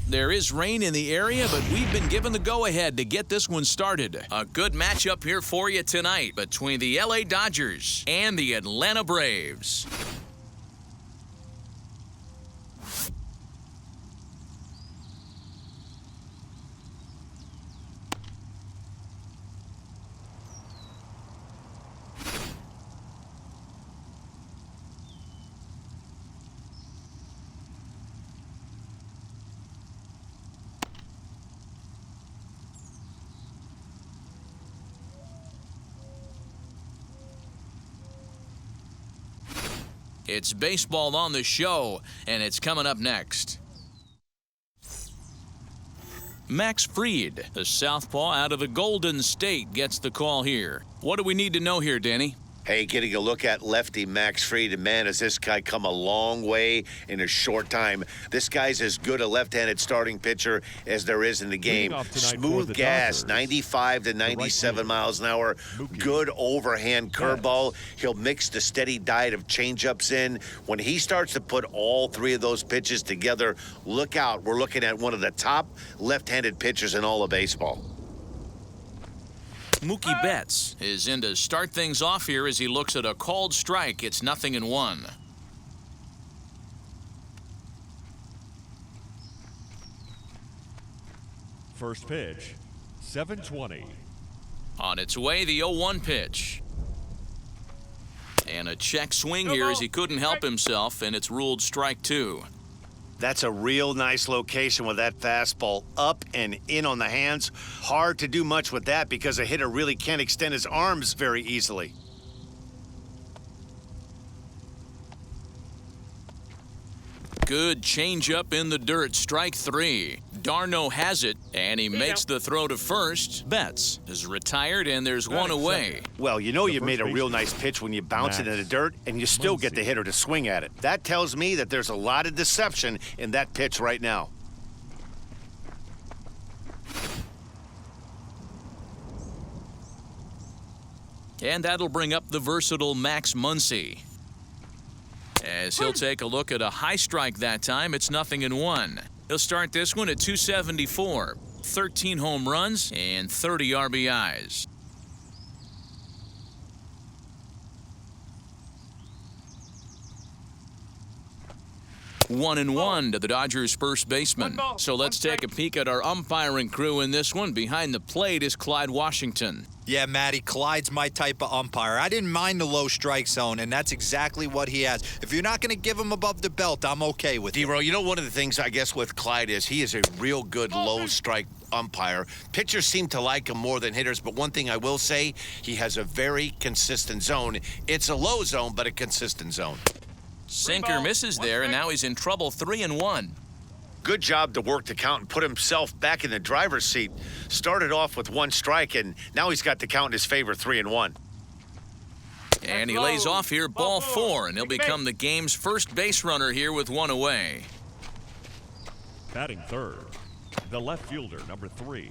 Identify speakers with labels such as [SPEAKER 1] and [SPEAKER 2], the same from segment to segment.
[SPEAKER 1] There is rain in the area, but we've been given the go-ahead to get this one started. A good matchup here for you tonight between the LA Dodgers and the Atlanta Braves. It's baseball on the show, and it's coming up next. Max Fried, the southpaw out of the Golden State, gets the call here. What do we need to know here, Danny?
[SPEAKER 2] Hey, getting a look at lefty Max Fried, and man, has this guy come a long way in a short time. This guy's as good a left-handed starting pitcher as there is in the game. Smooth gas, 95 to 97 miles an hour. Good overhand curveball. He'll mix the steady diet of changeups in. When he starts to put all three of those pitches together, look out. We're looking at one of the top left-handed pitchers in all of baseball.
[SPEAKER 1] Mookie Betts is in to start things off here as he looks at a called strike. It's 0-1.
[SPEAKER 3] First pitch, 7:20.
[SPEAKER 1] On its way, the 0-1 pitch. And a check swing here as he couldn't help himself, and it's ruled strike 2.
[SPEAKER 2] That's a real nice location with that fastball up and in on the hands. Hard to do much with that because a hitter really can't extend his arms very easily.
[SPEAKER 1] Good changeup in the dirt, strike 3. Darno has it, and he makes the throw to first. Betts is retired, and there's one away.
[SPEAKER 2] Well, you know you made a real nice pitch when you bounce it in the dirt, and you still get the hitter to swing at it. That tells me that there's a lot of deception in that pitch right now.
[SPEAKER 1] And that'll bring up the versatile Max Muncie. As he'll take a look at a high strike that time, it's 0-1. He'll start this one at 274, 13 home runs and 30 RBIs. 1-1 to the Dodgers' first baseman. So let's take a peek at our umpiring crew in this one. Behind the plate is Clyde Washington.
[SPEAKER 4] Yeah, Matty, Clyde's my type of umpire. I didn't mind the low strike zone, and that's exactly what he has. If you're not going to give him above the belt, I'm okay with it.
[SPEAKER 2] D-Row, you know one of the things I guess with Clyde is he is a real good low strike umpire. Pitchers seem to like him more than hitters, but one thing I will say, he has a very consistent zone. It's a low zone, but a consistent zone.
[SPEAKER 1] Sinker misses there, and now he's in trouble. 3-1.
[SPEAKER 2] Good job to work the count and put himself back in the driver's seat. Started off with one strike, and now he's got the count in his favor, 3-1.
[SPEAKER 1] And he lays off here, ball 4, and he'll become the game's first base runner here with one away.
[SPEAKER 3] Batting third, the left fielder, number 3.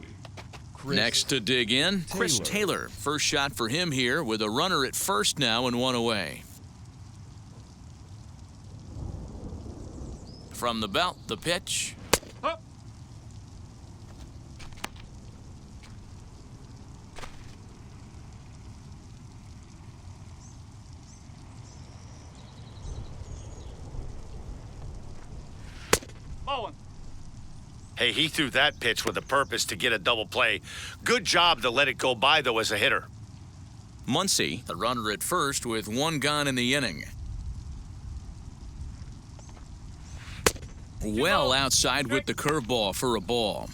[SPEAKER 1] Next to dig in, Chris Taylor. First shot for him here with a runner at first now and one away. From the belt, the pitch.
[SPEAKER 2] Hey, he threw that pitch with a purpose to get a double play. Good job to let it go by, though, as a hitter.
[SPEAKER 1] Muncie, the runner at first with one gone in the inning. Well outside with the curveball for a ball.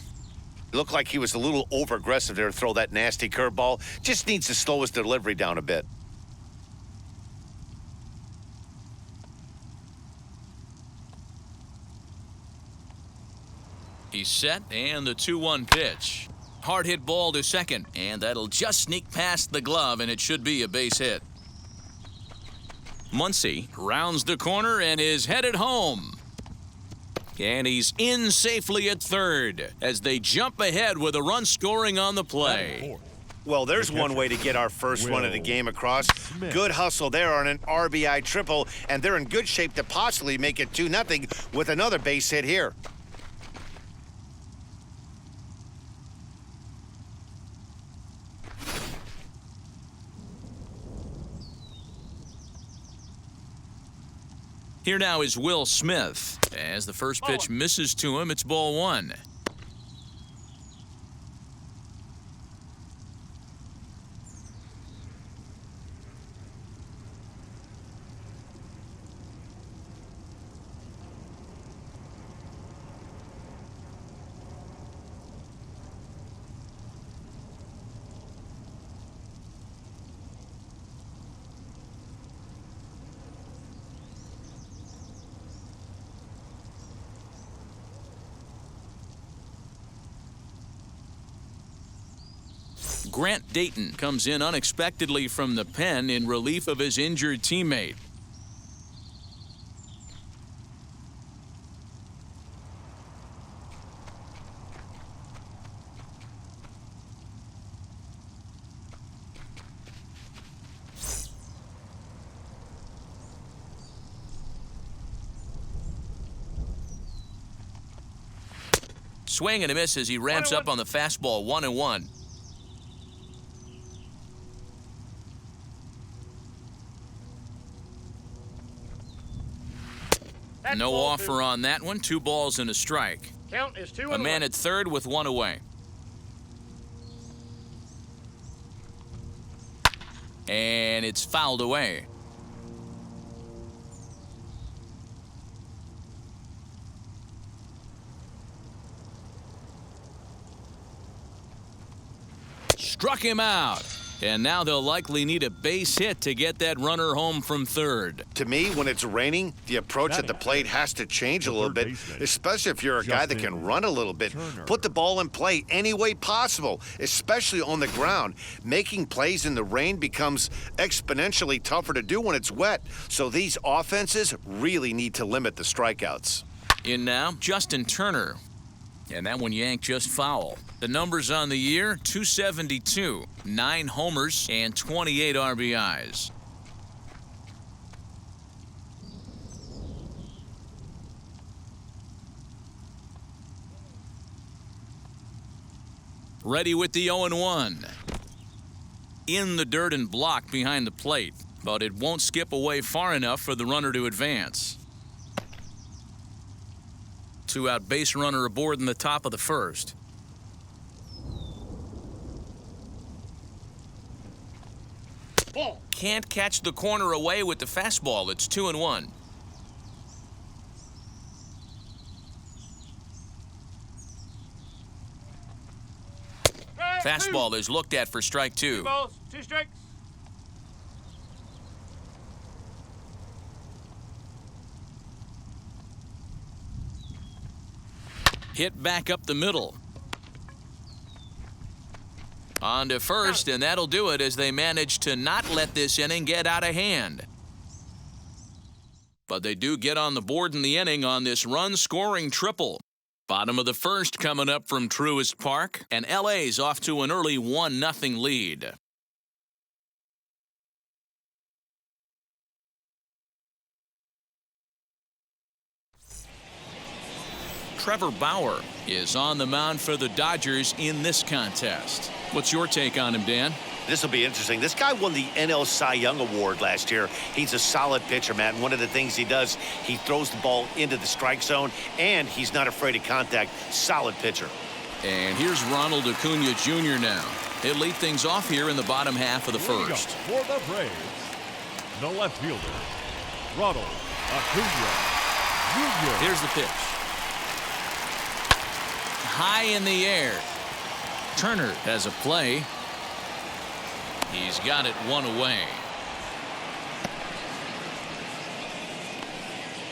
[SPEAKER 2] It looked like he was a little over-aggressive there to throw that nasty curveball. Just needs to slow his delivery down a bit.
[SPEAKER 1] He's set, and the 2-1 pitch. Hard hit ball to second, and that'll just sneak past the glove, and it should be a base hit. Muncie rounds the corner and is headed home. And he's in safely at third as they jump ahead with a run scoring on the play.
[SPEAKER 2] Well, there's one way to get our first run of the game across. Good hustle there on an RBI triple, and they're in good shape to possibly make it 2-0 with another base hit here.
[SPEAKER 1] Here now is Will Smith. As the first pitch misses to him, it's ball one. Grant Dayton comes in unexpectedly from the pen in relief of his injured teammate. Swing and a miss as he ramps up on the fastball. 1-1. No offer on that one. 2 balls and a strike.
[SPEAKER 5] Count is 2
[SPEAKER 1] A man at third with 1 away. And it's fouled away. Struck him out. And now they'll likely need a base hit to get that runner home from third.
[SPEAKER 2] To me, when it's raining, the approach at the plate has to change a little bit, especially if you're a guy that can run a little bit. Put the ball in play any way possible, especially on the ground. Making plays in the rain becomes exponentially tougher to do when it's wet, so these offenses really need to limit the strikeouts.
[SPEAKER 1] In now, Justin Turner. And that one yanked just foul. The numbers on the year, 272, 9 homers, and 28 RBIs. Ready with the 0-1. In the dirt and blocked behind the plate, but it won't skip away far enough for the runner to advance. 2-out base runner aboard in the top of the first.
[SPEAKER 5] Ball.
[SPEAKER 1] Can't catch the corner away with the fastball. It's 2-1. Fastball is looked at for strike 2.
[SPEAKER 5] 2 balls, 2 strikes.
[SPEAKER 1] Hit back up the middle. On to first, and that'll do it as they manage to not let this inning get out of hand. But they do get on the board in the inning on this run-scoring triple. Bottom of the first coming up from Truist Park, and LA's off to an early 1-0 lead. Trevor Bauer is on the mound for the Dodgers in this contest. What's your take on him, Dan?
[SPEAKER 2] This will be interesting. This guy won the NL Cy Young Award last year. He's a solid pitcher, Matt. And one of the things he does, he throws the ball into the strike zone, and he's not afraid of contact. Solid pitcher.
[SPEAKER 1] And here's Ronald Acuna Jr. now. He'll lead things off here in the bottom half of the first.
[SPEAKER 3] For the Braves, the left fielder, Ronald Acuna Jr.
[SPEAKER 1] Here's the pitch. High in the air. Turner has a play. He's got it 1 away.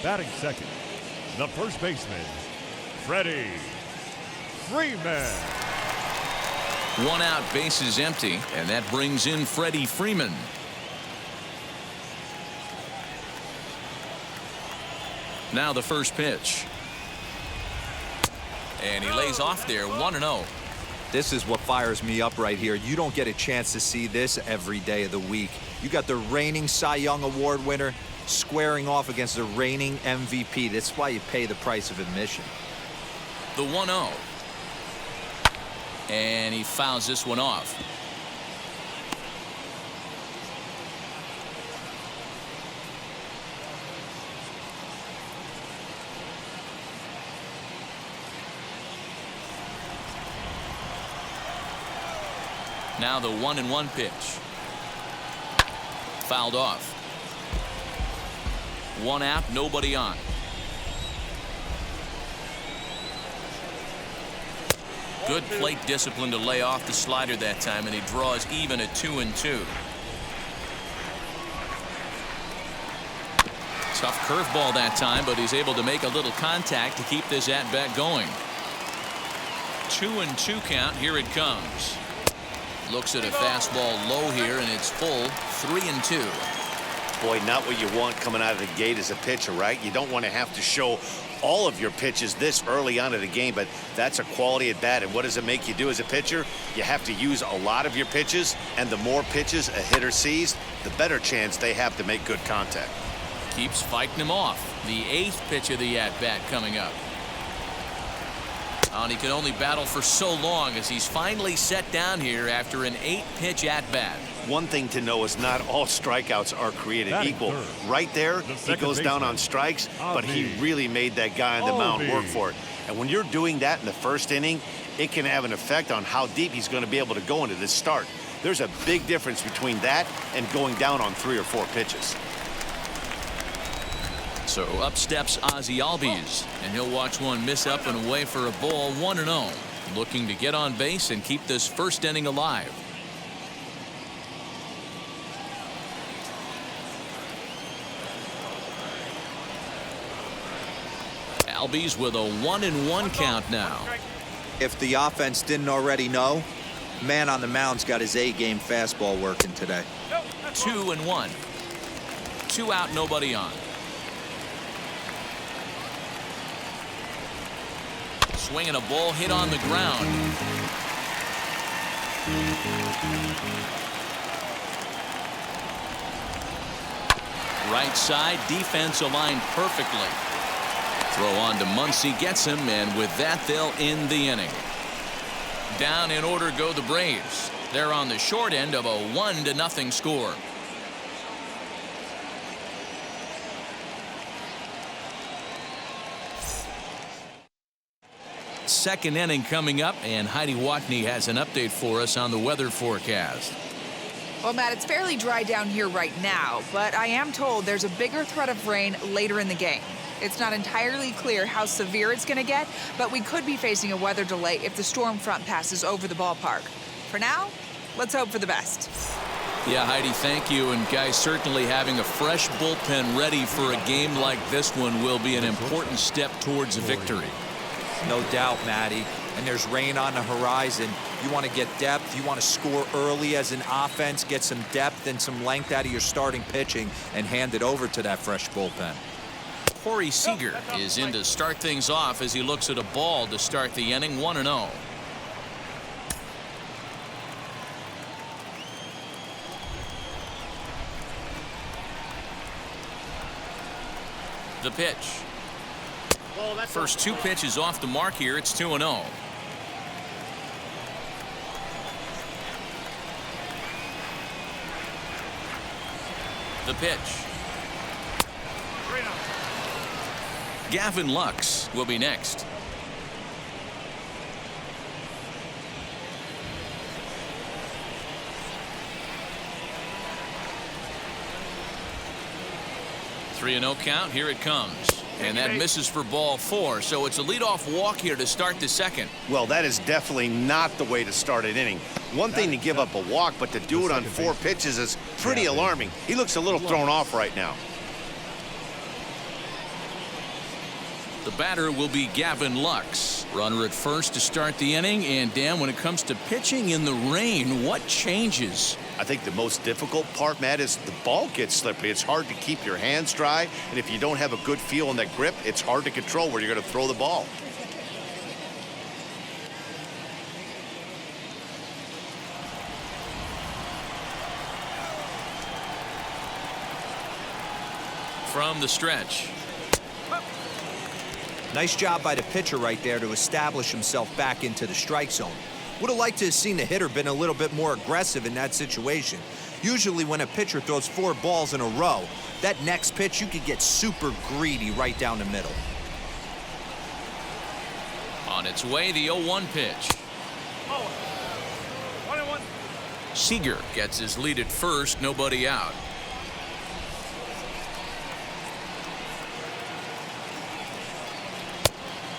[SPEAKER 3] Batting second, the first baseman, Freddie Freeman.
[SPEAKER 1] 1 out, bases empty, and that brings in Freddie Freeman. Now the first pitch. And he lays off there, 1-0.
[SPEAKER 4] This is what fires me up right here. You don't get a chance to see this every day of the week. You got the reigning Cy Young Award winner squaring off against the reigning MVP. That's why you pay the price of admission.
[SPEAKER 1] The 1-0. And he fouls this one off. Now the 1-1 pitch. Fouled off. One out, nobody on. Good plate discipline to lay off the slider that time, and he draws even at 2-2. Tough curveball that time, but he's able to make a little contact to keep this at-bat going. 2-2 count. Here it comes. Looks at a fastball low here, and it's full. 3-2.
[SPEAKER 2] Boy, not what you want coming out of the gate as a pitcher, right? You don't want to have to show all of your pitches this early on in the game, but that's a quality at bat. And what does it make you do as a pitcher? You have to use a lot of your pitches, and the more pitches a hitter sees, the better chance they have to make good contact.
[SPEAKER 1] Keeps fighting him off. The 8th pitch of the at-bat coming up. And he can only battle for so long as he's finally set down here after an 8-pitch at-bat.
[SPEAKER 2] One thing to know is not all strikeouts are created equal. Right there, he goes down on strikes, but he really made that guy on the mound work for it. And when you're doing that in the first inning, it can have an effect on how deep he's going to be able to go into this start. There's a big difference between that and going down on 3 or 4 pitches.
[SPEAKER 1] So up steps Ozzie Albies, and he'll watch one miss up and away for a ball. 1-0, looking to get on base and keep this first inning alive. Albies with a 1-1 count now.
[SPEAKER 4] If the offense didn't already know, man on the mound's got his A-game fastball working today.
[SPEAKER 1] 2-1. 2 out, nobody on. Swinging a ball hit on the ground. Right side, defense aligned perfectly. Throw on to Muncie, gets him, and with that they'll end the inning. Down in order go the Braves. They're on the short end of a 1-0 score. Second inning coming up, and Heidi Watney has an update for us on the weather forecast.
[SPEAKER 6] Well, Matt, it's fairly dry down here right now, but I am told there's a bigger threat of rain later in the game. It's not entirely clear how severe it's going to get, but we could be facing a weather delay if the storm front passes over the ballpark. For now, let's hope for the best.
[SPEAKER 1] Yeah, Heidi, thank you. And guys, certainly having a fresh bullpen ready for a game like this one will be an important step towards a victory.
[SPEAKER 4] No doubt, Matty. And there's rain on the horizon. You want to get depth. You want to score early as an offense, get some depth and some length out of your starting pitching, and hand it over to that fresh bullpen.
[SPEAKER 1] Corey Seeger is in to start things off as he looks at a ball to start the inning. 1-0. The pitch. First 2 pitches off the mark here. It's 2-0. The pitch. Gavin Lux will be next. Three and 0 count. Here it comes. And that misses for ball 4. So it's a leadoff walk here to start the second.
[SPEAKER 2] Well, that is definitely not the way to start an inning. One thing to give up a walk, but to do it on 4 pitches is pretty alarming. He looks a little thrown off right now.
[SPEAKER 1] The batter will be Gavin Lux. Runner at first to start the inning. And Dan, when it comes to pitching in the rain, what changes?
[SPEAKER 2] I think the most difficult part, Matt, is the ball gets slippery. It's hard to keep your hands dry, and if you don't have a good feel on that grip, it's hard to control where you're going to throw the ball.
[SPEAKER 1] From the stretch.
[SPEAKER 4] Nice job by the pitcher right there to establish himself back into the strike zone. Would have liked to have seen the hitter been a little bit more aggressive in that situation. Usually when a pitcher throws 4 balls in a row, that next pitch you could get super greedy right down the middle.
[SPEAKER 1] On its way, the 0-1 pitch.
[SPEAKER 5] Oh. 1-1.
[SPEAKER 1] Seeger gets his lead at first, nobody out.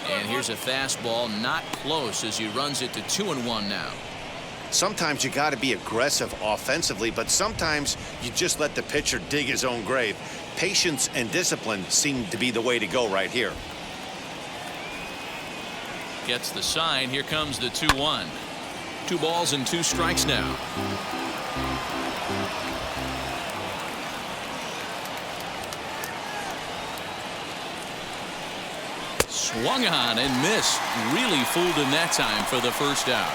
[SPEAKER 1] And here's a fastball, not close, as he runs it to 2-1 now.
[SPEAKER 2] Sometimes you got to be aggressive offensively, but sometimes you just let the pitcher dig his own grave. Patience and discipline seem to be the way to go right here.
[SPEAKER 1] Gets the sign. Here comes the 2-1. 2 balls and 2 strikes now. Swung on and missed. Really fooled him that time for the first out.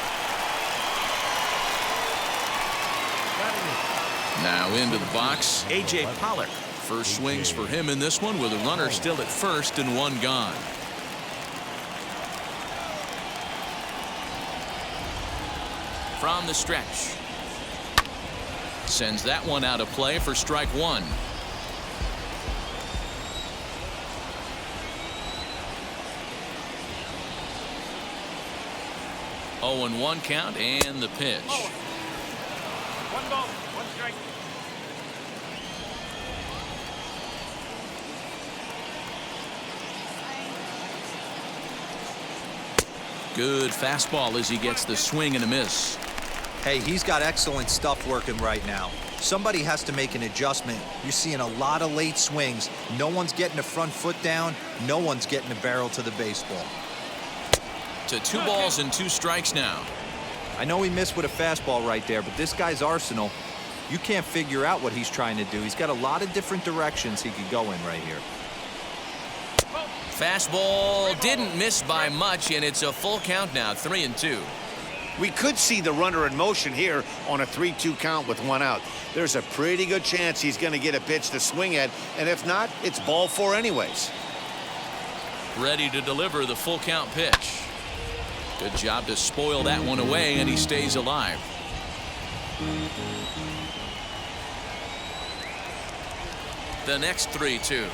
[SPEAKER 1] Now into the box, A.J. Pollock. First swings for him in this one with a runner still at first and 1 gone. From the stretch. Sends that one out of play for strike 1. Oh, and 1 count and the pitch.
[SPEAKER 5] 1 ball, 1 strike.
[SPEAKER 1] Good fastball as he gets the swing and a miss.
[SPEAKER 4] Hey, he's got excellent stuff working right now. Somebody has to make an adjustment. You're seeing a lot of late swings. No one's getting a front foot down. No one's getting a barrel to the baseball.
[SPEAKER 1] To 2 balls and 2 strikes now.
[SPEAKER 4] I know he missed with a fastball right there, but this guy's arsenal, you can't figure out what he's trying to do. He's got a lot of different directions he could go in right here.
[SPEAKER 1] Fastball didn't miss by much, and it's a full count now, 3-2.
[SPEAKER 2] We could see the runner in motion here on a 3-2 count with 1 out. There's a pretty good chance he's going to get a pitch to swing at, and if not, it's ball 4 anyways.
[SPEAKER 1] Ready to deliver the full count pitch. Good job to spoil that one away, and he stays alive. The next 3-2.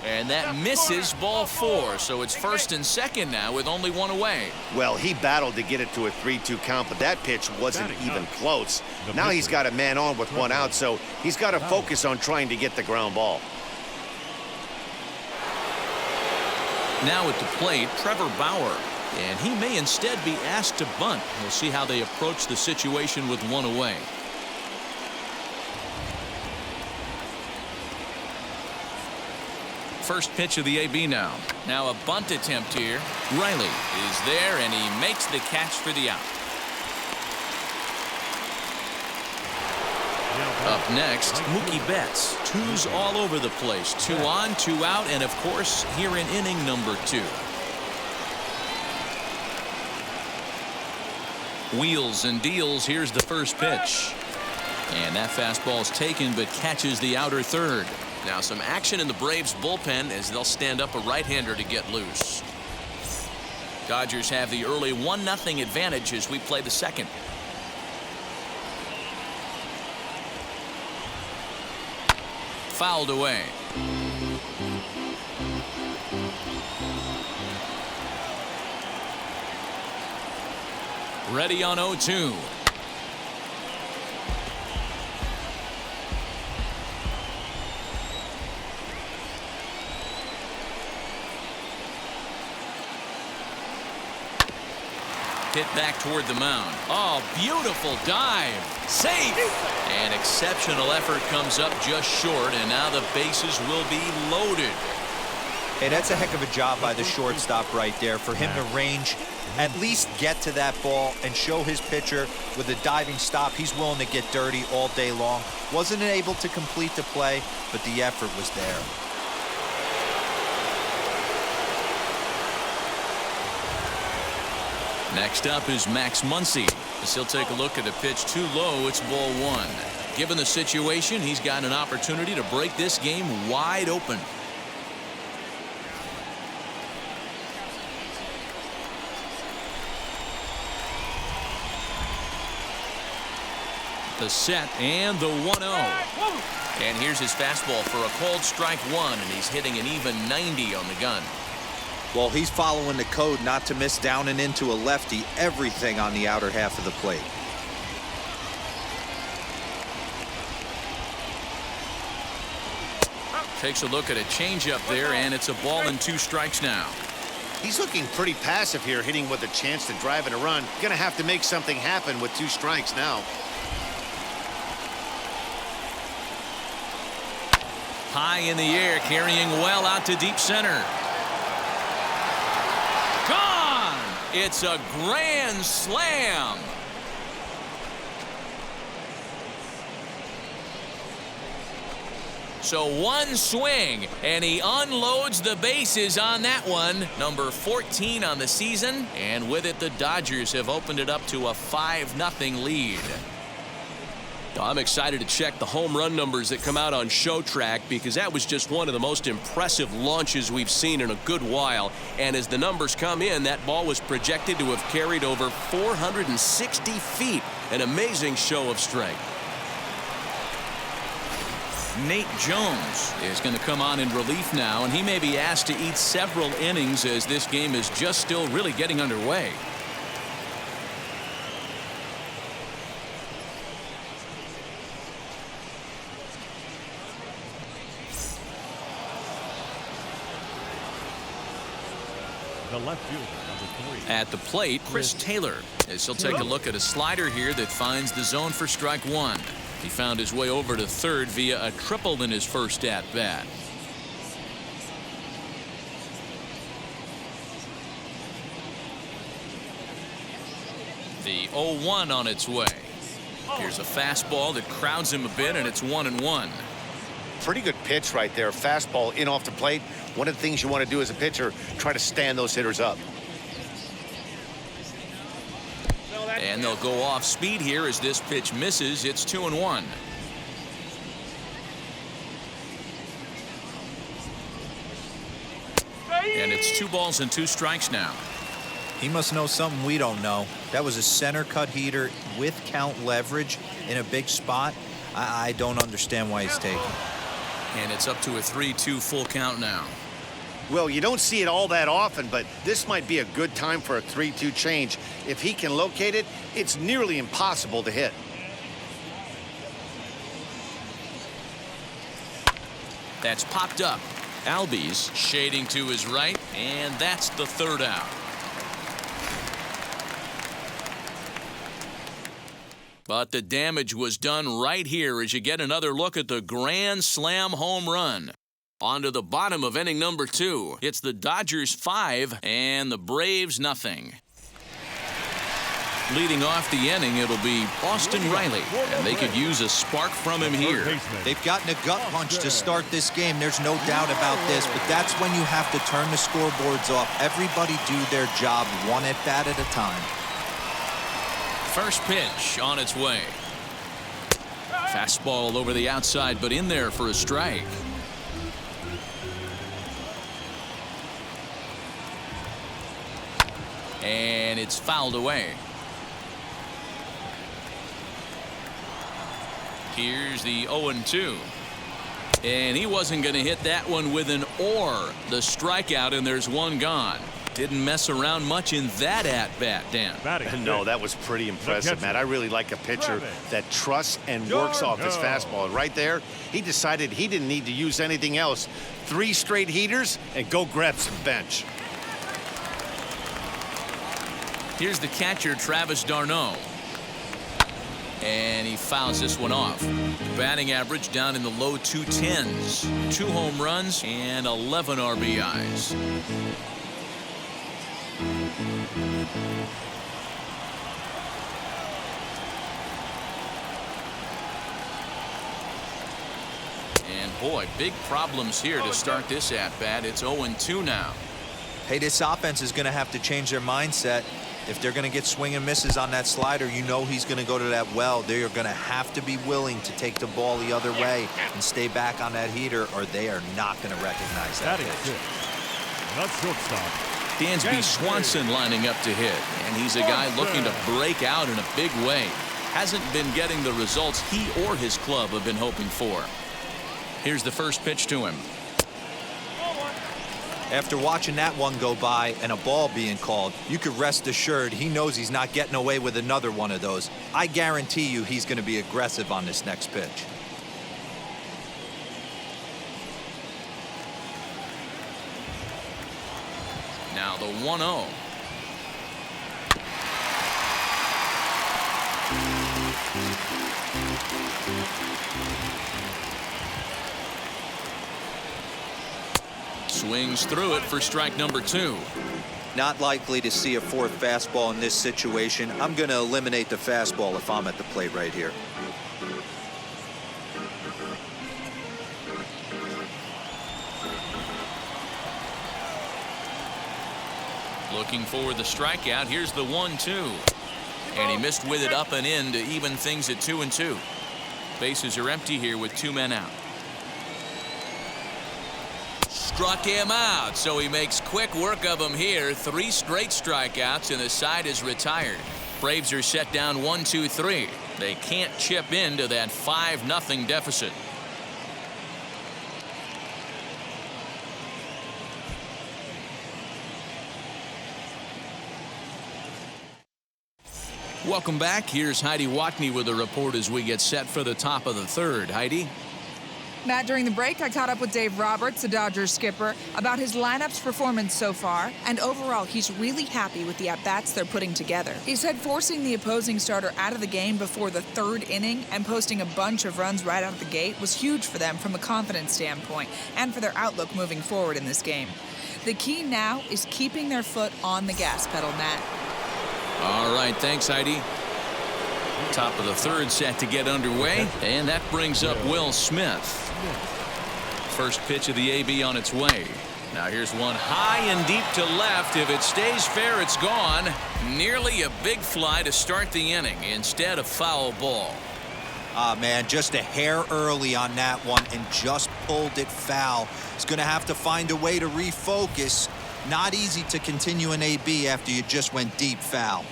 [SPEAKER 1] And that misses, ball 4, so it's first and second now with only 1 away.
[SPEAKER 2] Well, he battled to get it to a 3-2 count, but that pitch wasn't even close. Now he's got a man on with 1 out, so he's got to focus on trying to get the ground ball.
[SPEAKER 1] Now at the plate, Trevor Bauer. And he may instead be asked to bunt. We'll see how they approach the situation with 1 away. First pitch of the AB now. Now a bunt attempt here. Riley is there, and he makes the catch for the out. Up next, Mookie Betts. 2s all over the place. 2 on, 2 out, and of course, here in inning number 2. Wheels and deals. Here's the first pitch. And that fastball's taken, but catches the outer third. Now some action in the Braves bullpen as they'll stand up a right-hander to get loose. Dodgers have the early 1-0 advantage as we play the second. Fouled away. Ready on 0-2. Hit back toward the mound. Oh, beautiful dive. Safe. And exceptional effort comes up just short, and now the bases will be loaded.
[SPEAKER 4] Hey, that's a heck of a job by the shortstop right there for him to range, at least get to that ball and show his pitcher with a diving stop. He's willing to get dirty all day long. Wasn't able to complete the play, but the effort was there.
[SPEAKER 1] Next up is Max Muncie. As he'll take a look at a pitch too low, it's ball 1. Given the situation, he's got an opportunity to break this game wide open. The set and the 1-0. And here's his fastball for a called strike 1, and he's hitting an even 90 on the gun.
[SPEAKER 4] Well, he's following the code not to miss down and into a lefty. Everything on the outer half of the plate.
[SPEAKER 1] Takes a look at a changeup there, and it's a ball and 2 strikes now.
[SPEAKER 2] He's looking pretty passive here, hitting with a chance to drive and a run. Gonna have to make something happen with 2 strikes now.
[SPEAKER 1] High in the air, carrying well out to deep center. Gone! It's a grand slam. So 1 swing, and he unloads the bases on that one. Number 14 on the season, and with it, the Dodgers have opened it up to a 5-0 lead.
[SPEAKER 7] I'm excited to check the home run numbers that come out on Show Track, because that was just one of the most impressive launches we've seen in a good while. And as the numbers come in, that ball was projected to have carried over 460 feet. An amazing show of strength.
[SPEAKER 1] Nate Jones is going to come on in relief now, and he may be asked to eat several innings as this game is just still really getting underway.
[SPEAKER 3] The left fielder, number 3.
[SPEAKER 1] At the plate, Chris Taylor, as he'll take a look at a slider here that finds the zone for strike 1. He found his way over to third via a triple in his first at-bat. The 0-1 on its way. Here's a fastball that crowds him a bit, and it's 1-1.
[SPEAKER 2] Pretty good pitch right there. Fastball in off the plate. One of the things you want to do as a pitcher, try to stand those hitters up.
[SPEAKER 1] And they'll go off speed here as this pitch misses. It's 2-1. And it's 2 balls and 2 strikes now.
[SPEAKER 4] He must know something we don't know. That was a center cut heater with count leverage in a big spot. I don't understand why he's taking.
[SPEAKER 1] And it's up to a 3-2 full count now.
[SPEAKER 2] Well, you don't see it all that often, but this might be a good time for a 3-2 change. If he can locate it, it's nearly impossible to hit.
[SPEAKER 1] That's popped up. Albies shading to his right, and that's the 3rd out. But the damage was done right here as you get another look at the grand slam home run. On to the bottom of inning number 2. It's the Dodgers 5 and the Braves nothing. Leading off the inning, it'll be Austin Riley, and they could use a spark from him here.
[SPEAKER 4] They've gotten a gut punch to start this game. There's no doubt about this, but that's when you have to turn the scoreboards off. Everybody do their job 1 at-bat at a time.
[SPEAKER 1] First pitch on its way. Fastball over the outside, but in there for a strike. And it's fouled away. Here's the 0-2. And he wasn't going to hit that one with an or. The strikeout, and there's 1 gone. Didn't mess around much in that at-bat, Dan.
[SPEAKER 2] No, that was pretty impressive, Matt. I really like a pitcher that trusts and works off his fastball. Right there, he decided he didn't need to use anything else. 3 straight heaters and go grab some bench.
[SPEAKER 1] Here's the catcher, Travis d'Arnaud. And he fouls this one off. Batting average down in the low 210s. 2 home runs and 11 RBIs. And boy, big problems here to start this at-bat. It's 0-2 now.
[SPEAKER 4] Hey, this offense is going to have to change their mindset. If they're going to get swing and misses on that slider, you know he's going to go to that well. They are going to have to be willing to take the ball the other way and stay back on that heater, or they are not going to recognize that pitch.
[SPEAKER 3] Not shortstop.
[SPEAKER 1] Dansby Swanson lining up to hit, and he's a guy looking to break out in a big way. Hasn't been getting the results he or his club have been hoping for. Here's the first pitch to him.
[SPEAKER 4] After watching that one go by and a ball being called, you could rest assured he knows he's not getting away with another one of those. I guarantee you he's going to be aggressive on this next pitch.
[SPEAKER 1] the 1-0. Swings through it for strike number 2.
[SPEAKER 4] Not likely to see a fourth fastball in this situation. I'm going to eliminate the fastball if I'm at the plate right here.
[SPEAKER 1] Looking for the strikeout. Here's the 1-2. And he missed with it up and in to even things at 2-2. Bases are empty here with 2 men out. Struck him out, so he makes quick work of him here. 3 straight strikeouts, and the side is retired. Braves are set down 1-2-3. They can't chip into that 5-0 deficit. Welcome back. Here's Heidi Watney with a report as we get set for the top of the 3rd. Heidi?
[SPEAKER 6] Matt, during the break, I caught up with Dave Roberts, the Dodgers skipper, about his lineup's performance so far, and overall, he's really happy with the at-bats they're putting together. He said forcing the opposing starter out of the game before the 3rd inning and posting a bunch of runs right out of the gate was huge for them from a confidence standpoint and for their outlook moving forward in this game. The key now is keeping their foot on the gas pedal, Matt.
[SPEAKER 1] All right, thanks, Heidi. Top of the 3rd set to get underway, and that brings up Will Smith. First pitch of the AB on its way. Now here's one high and deep to left. If it stays fair, it's gone. Nearly a big fly to start the inning. Instead, a foul ball.
[SPEAKER 4] Ah, man, just a hair early on that one and just pulled it foul. He's going to have to find a way to refocus. Not easy to continue an AB after you just went deep foul.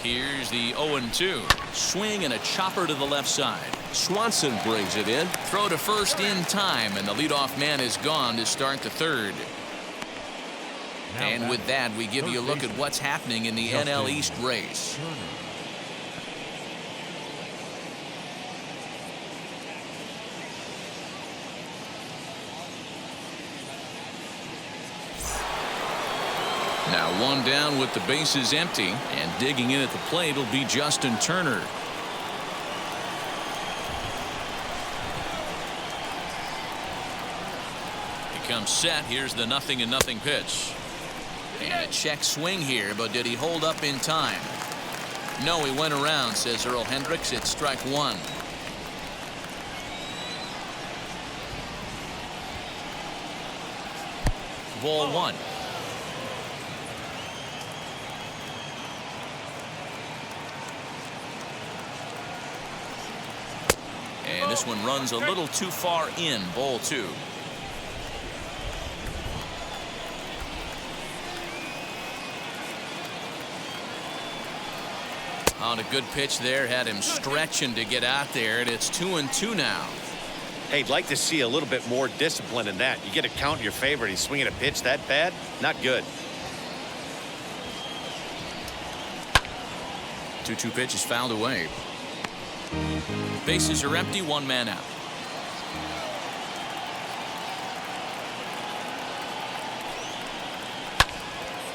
[SPEAKER 1] Here's the 0-2. Swing and a chopper to the left side.
[SPEAKER 7] Swanson brings it in.
[SPEAKER 1] Throw to first in time, and the leadoff man is gone to start the 3rd. And with that, we give you a look at what's happening in the NL East race. Now 1 down with the bases empty, and digging in at the plate will be Justin Turner. He comes set. Here's the 0-0 pitch. And a check swing here, but did he hold up in time? No, he went around, says Earl Hendricks. It's strike 1. Ball 1. And this one runs a little too far in. Ball 2. On a good pitch there, had him stretching to get out there, and it's 2-2 now.
[SPEAKER 2] Hey, I'd like to see a little bit more discipline in that. You get a count in your favor, and he's swinging a pitch that bad? Not good.
[SPEAKER 1] 2-2 pitch is fouled away. Bases are empty, 1 man out.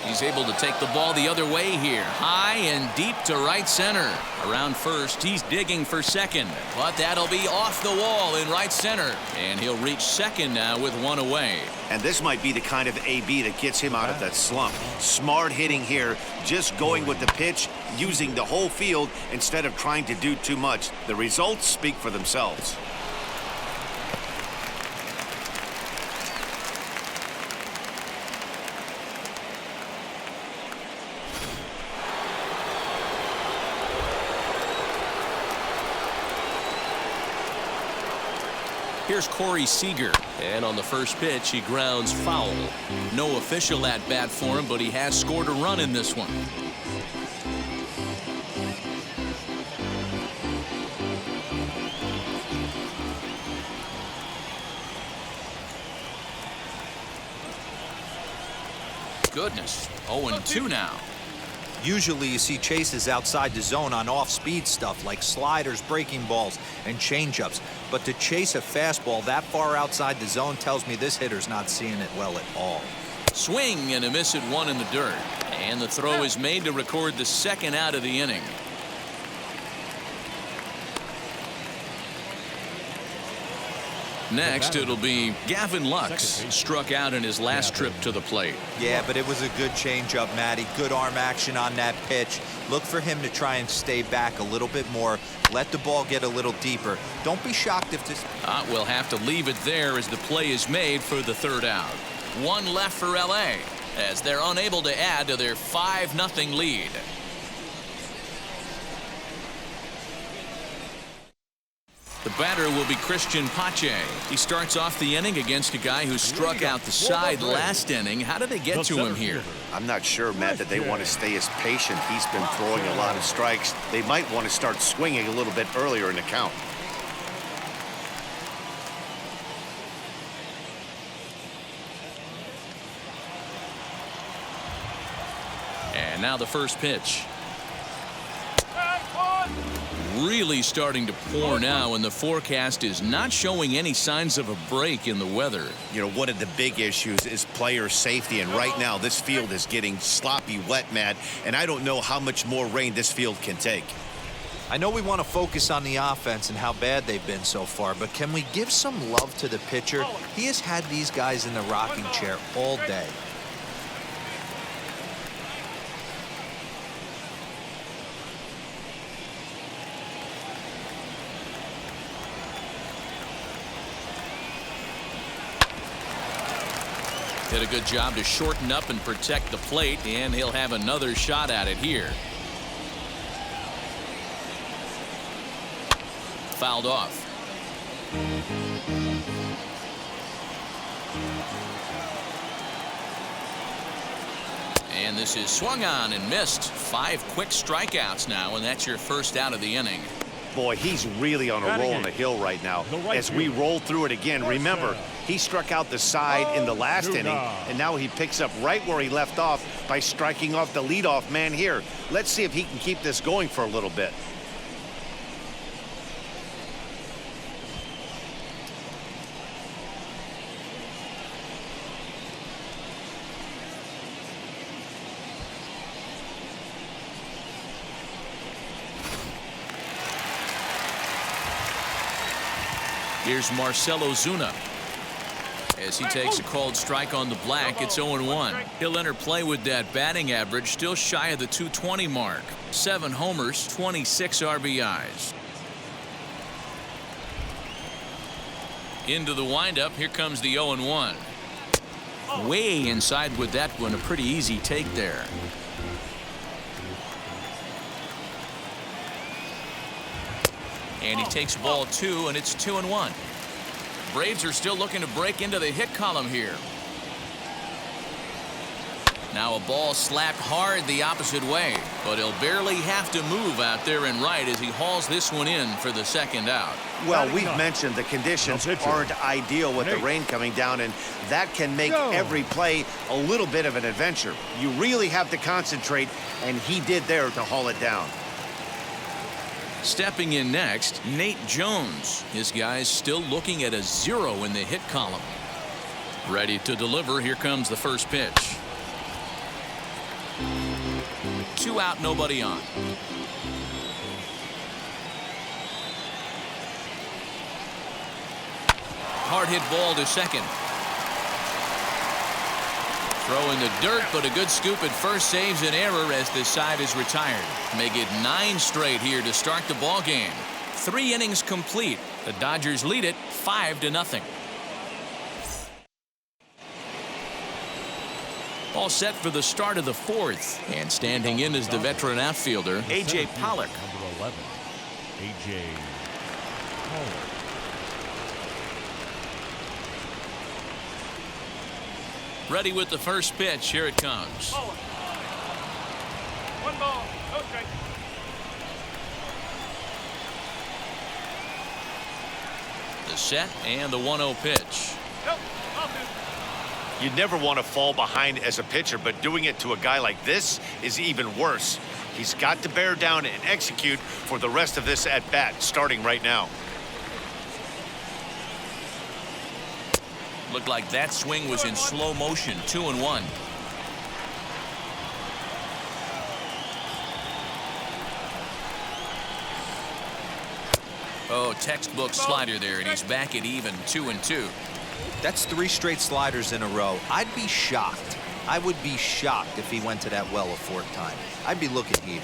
[SPEAKER 1] He's able to take the ball the other way here. High and deep to right center. Around first, he's digging for second. But that'll be off the wall in right center. And he'll reach second now with 1 away.
[SPEAKER 2] And this might be the kind of AB that gets him out of that slump. Smart hitting here, just going with the pitch, using the whole field instead of trying to do too much. The results speak for themselves.
[SPEAKER 1] Here's Corey Seeger.
[SPEAKER 7] And on the first pitch, he grounds foul.
[SPEAKER 1] No official at bat for him, but he has scored a run in this one. Goodness. 0-2 now.
[SPEAKER 4] Usually you see chases outside the zone on off-speed stuff like sliders, breaking balls, and changeups. But to chase a fastball that far outside the zone tells me this hitter's not seeing it well at all.
[SPEAKER 1] Swing and a miss at one in the dirt. And the throw is made to record the second out of the inning. Next, it'll be Gavin Lux, struck out in his last trip to the plate.
[SPEAKER 4] Yeah, but it was a good changeup, Matty. Good arm action on that pitch. Look for him to try and stay back a little bit more. Let the ball get a little deeper. Don't be shocked if this...
[SPEAKER 1] We'll have to leave it there as the play is made for the third out. One left for L.A. as they're unable to add to their 5-0 lead. The batter will be Christian Pache. He starts off the inning against a guy who struck out the side last inning. How did they get to him here?
[SPEAKER 2] I'm not sure, Matt, that they want to stay as patient. He's been throwing a lot of strikes. They might want to start swinging a little bit earlier in the count.
[SPEAKER 1] And now the first pitch. Really starting to pour now, and the forecast is not showing any signs of a break in the weather.
[SPEAKER 2] You know, one of the big issues is player safety, and right now this field is getting sloppy wet, Matt, and I don't know how much more rain this field can take.
[SPEAKER 4] I know we want to focus on the offense and how bad they've been so far, but can we give some love to the pitcher? He has had these guys in the rocking chair all day.
[SPEAKER 1] Did a good job to shorten up and protect the plate, and he'll have another shot at it here. Fouled off. And this is swung on and missed. 5 quick strikeouts now, and that's your first out of the inning.
[SPEAKER 2] Boy, he's really on a roll on the hill right now. As we roll through it again, remember, he struck out the side in the last inning, and now he picks up right where he left off by striking off the leadoff man here. Let's see if he can keep this going for a little bit.
[SPEAKER 1] Here's Marcelo Zuno. As he takes a called strike on the black, it's 0-1. He'll enter play with that batting average still shy of the 220 mark. 7 homers, 26 RBIs. Into the windup, here comes the 0-1. Way inside with that one, a pretty easy take there. And he takes ball 2, and it's 2-1. Braves are still looking to break into the hit column here. Now a ball slapped hard the opposite way, but he'll barely have to move out there in right as he hauls this one in for the second out.
[SPEAKER 2] Well, we've mentioned the conditions aren't ideal with the rain coming down, and that can make every play a little bit of an adventure. You really have to concentrate, and he did there to haul it down.
[SPEAKER 1] Stepping in next, Nate Jones. His guys still looking at a 0 in the hit column. Ready to deliver. Here comes the first pitch. 2 out, nobody on. Hard hit ball to second. Throw in the dirt, but a good scoop at first saves an error as this side is retired. Make it 9 straight here to start the ball game. 3 innings complete. The Dodgers lead it 5-0. All set for the start of the 4th. And standing in is the veteran outfielder, A.J. Pollock.
[SPEAKER 3] Number 11, A.J. Pollock.
[SPEAKER 1] Ready with the first pitch. Here it comes.
[SPEAKER 5] 1 ball, no strike.
[SPEAKER 1] The set and the 1-0 pitch.
[SPEAKER 5] Nope, ball 2.
[SPEAKER 2] You never want to fall behind as a pitcher, but doing it to a guy like this is even worse. He's got to bear down and execute for the rest of this at bat, starting right now.
[SPEAKER 1] Looked like that swing was in slow motion. 2-1. Oh, textbook slider there, and he's back at even. 2-2.
[SPEAKER 4] That's 3 straight sliders in a row. I'd be shocked. I would be shocked if he went to that well a 4th time. I'd be looking heated.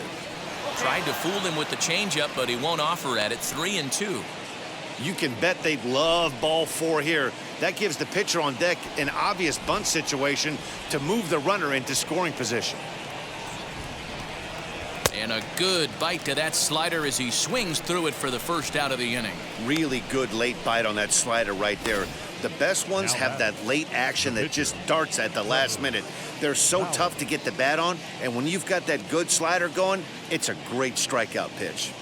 [SPEAKER 1] Tried to fool him with the changeup, but he won't offer at it. 3-2.
[SPEAKER 2] You can bet they'd love ball 4 here. That gives the pitcher on deck an obvious bunt situation to move the runner into scoring position.
[SPEAKER 1] And a good bite to that slider as he swings through it for the first out of the inning.
[SPEAKER 2] Really good late bite on that slider right there. The best ones have that late action that just darts at the last minute. They're so tough to get the bat on, and when you've got that good slider going, it's a great strikeout pitch.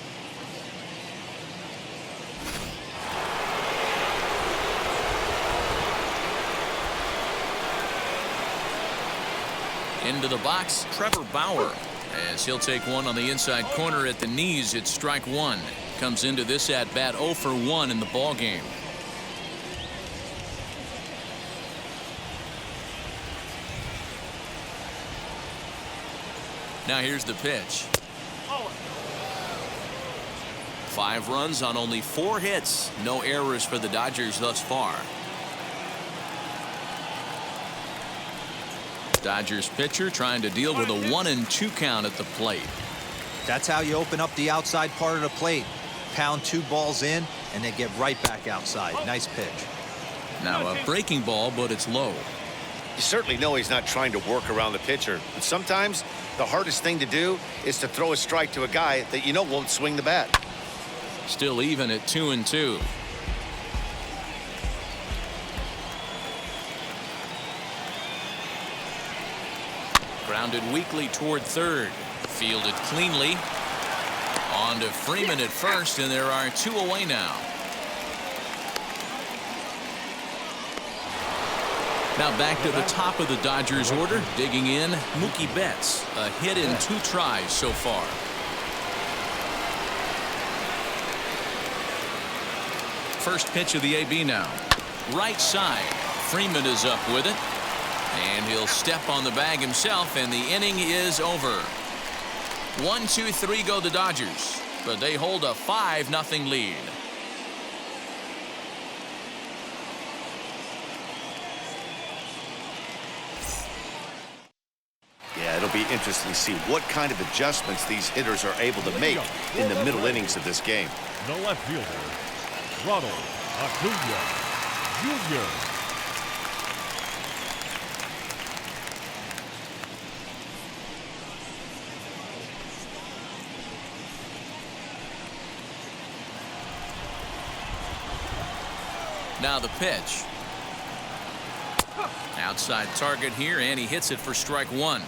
[SPEAKER 1] Into the box, Trevor Bauer, as he'll take one on the inside corner at the knees. It's strike 1. Comes into this at bat 0 for 1 in the ball game. Now here's the pitch. 5 runs on only 4 hits. No errors for the Dodgers thus far. Dodgers pitcher trying to deal with a 1-2 count at the plate.
[SPEAKER 4] That's how you open up the outside part of the plate. Pound 2 balls in, and they get right back outside. Nice pitch.
[SPEAKER 1] Now a breaking ball, but it's low.
[SPEAKER 2] You certainly know he's not trying to work around the pitcher, but sometimes the hardest thing to do is to throw a strike to a guy that you know won't swing the bat.
[SPEAKER 1] Still even at 2-2. Grounded weakly toward third. Fielded cleanly. On to Freeman at first, and there are 2 away now. Now back to the top of the Dodgers order. Digging in, Mookie Betts. A hit in 2 tries so far. First pitch of the AB now. Right side. Freeman is up with it. And he'll step on the bag himself, and the inning is over. 1-2-3 go the Dodgers, but they hold a 5-0 lead.
[SPEAKER 2] Yeah, it'll be interesting to see what kind of adjustments these hitters are able to make in the middle innings of this game.
[SPEAKER 3] The left fielder, Ronald Acuna Jr.
[SPEAKER 1] Now the pitch. Outside target here, and he hits it for strike 1.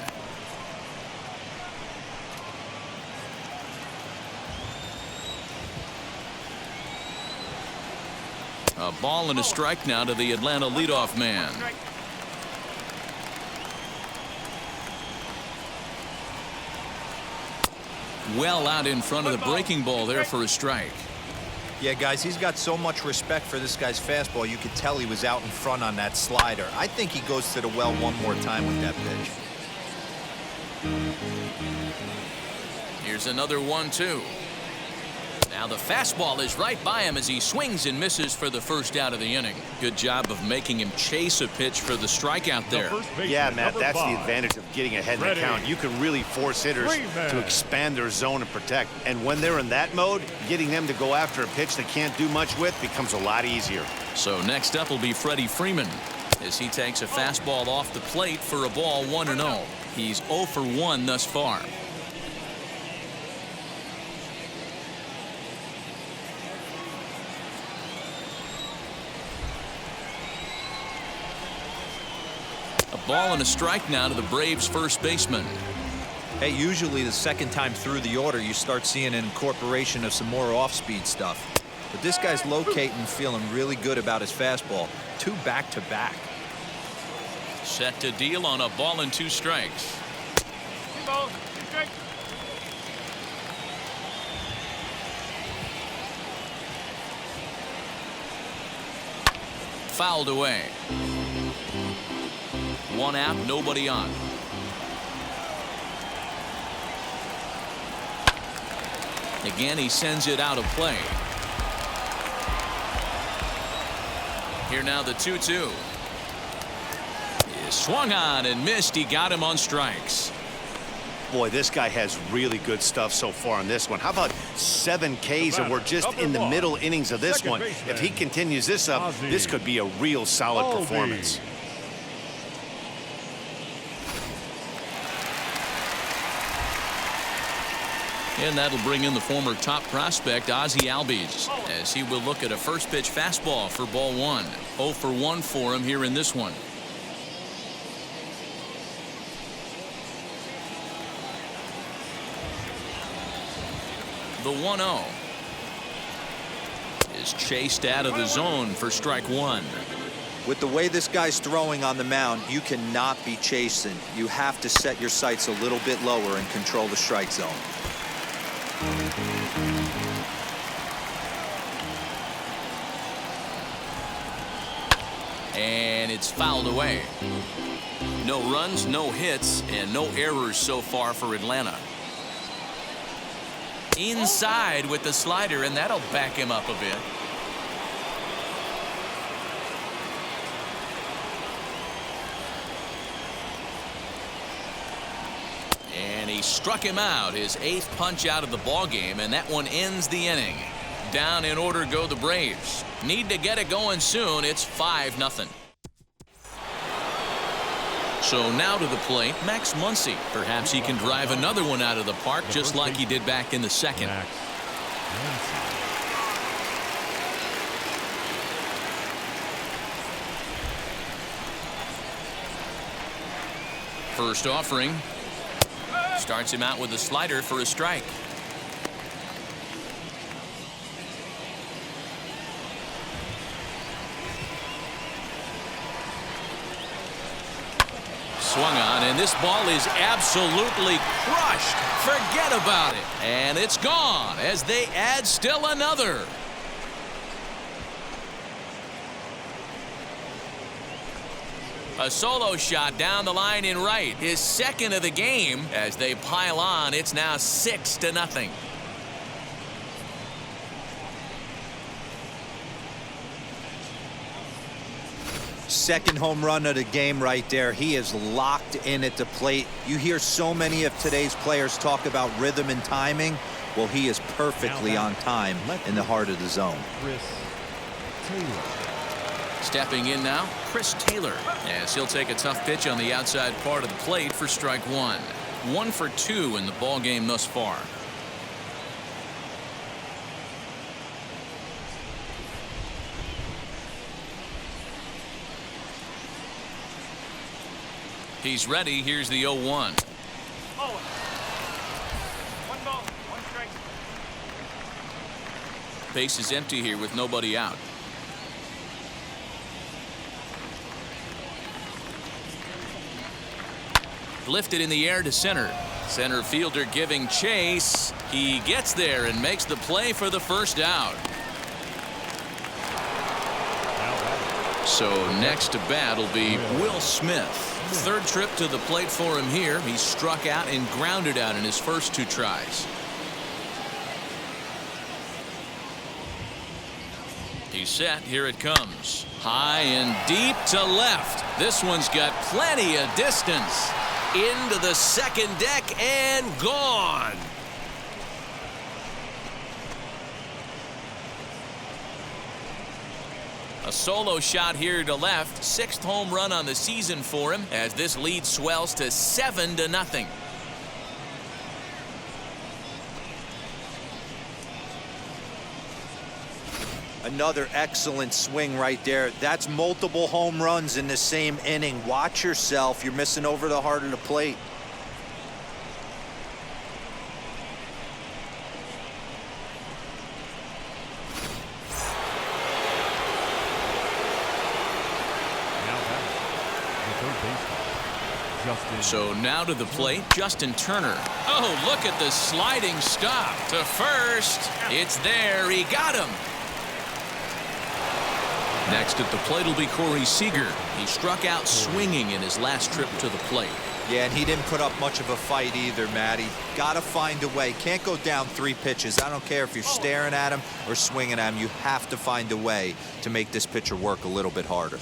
[SPEAKER 1] A ball and a strike now to the Atlanta leadoff man. Well out in front of the breaking ball there for a strike.
[SPEAKER 4] Yeah, guys, he's got so much respect for this guy's fastball. You could tell he was out in front on that slider. I think he goes to the well one more time with that pitch.
[SPEAKER 1] Here's another 1-2. Now the fastball is right by him as he swings and misses for the first out of the inning. Good job of making him chase a pitch for the strikeout there.
[SPEAKER 2] Yeah, Matt, that's the advantage of getting ahead in the count. You can really force hitters to expand their zone and protect. And when they're in that mode, getting them to go after a pitch they can't do much with becomes a lot easier.
[SPEAKER 1] So next up will be Freddie Freeman as he takes a fastball off the plate for a ball 1-0. He's 0 for 1 thus far. A ball and a strike now to the Braves first baseman.
[SPEAKER 4] Hey, usually the second time through the order you start seeing an incorporation of some more off-speed stuff. But this guy's locating, feeling really good about his fastball. 2 back-to-back.
[SPEAKER 1] Set to deal on a ball and 2 strikes.
[SPEAKER 5] 2 balls, 2 strikes.
[SPEAKER 1] Fouled away. 1 out, nobody on. Again, he sends it out of play. Here now the 2-2. Swung on and missed. He got him on strikes.
[SPEAKER 2] Boy, this guy has really good stuff so far on this one. How about 7 Ks, and we're just in the middle innings of this one. If he continues this up, this could be a real solid performance.
[SPEAKER 1] And that'll bring in the former top prospect Ozzie Albies, as he will look at a first pitch fastball for ball 1. 0 for 1 for him here in this one. The 1-0 is chased out of the zone for strike 1.
[SPEAKER 4] With the way this guy's throwing on the mound, you cannot be chasing. You have to set your sights a little bit lower and control the strike zone.
[SPEAKER 1] And it's fouled away. No runs, no hits, and no errors so far for Atlanta. Inside with the slider, and that'll back him up a bit. And he struck him out, his 8th punch out of the ball game, and that one ends the inning. Down in order go the Braves. Need to get it going soon. It's 5-0. So now to the plate, Max Muncie. Perhaps he can drive another one out of the park just like he did back in the 2nd. First offering. Starts him out with a slider for a strike. Swung on, and this ball is absolutely crushed. Forget about it. And it's gone as they add still another. A solo shot down the line in right. His 2nd of the game as they pile on. It's now 6-0.
[SPEAKER 4] Second home run of the game right there. He is locked in at the plate. You hear so many of today's players talk about rhythm and timing. Well, he is perfectly on time in the heart of the zone.
[SPEAKER 1] Stepping in now, Chris Taylor, as he'll take a tough pitch on the outside part of the plate for strike 1. 1 for 2 in the ball game thus far. He's ready. Here's the 0-1.
[SPEAKER 5] 1 ball, 1 strike.
[SPEAKER 1] Base is empty here with nobody out. Lifted in the air to center. Center fielder giving chase. He gets there and makes the play for the first out. So next to bat will be Will Smith. 3rd trip to the plate for him here. He struck out and grounded out in his first 2 tries. He's set. Here it comes. High and deep to left. This one's got plenty of distance. Into the 2nd deck and gone. A solo shot here to left. 6th home run on the season for him as this lead swells to 7-0.
[SPEAKER 4] Another excellent swing right there. That's multiple home runs in the same inning. Watch yourself. You're missing over the heart of the plate.
[SPEAKER 3] Justin.
[SPEAKER 1] So now to the plate, Justin Turner. Oh, look at the sliding stop to first. It's there. He got him. Next at the plate will be Corey Seeger. He struck out swinging in his last trip to the plate.
[SPEAKER 4] Yeah, and he didn't put up much of a fight either, Matty. Got to find a way. Can't go down 3 pitches. I don't care if you're staring at him or swinging at him. You have to find a way to make this pitcher work a little bit harder.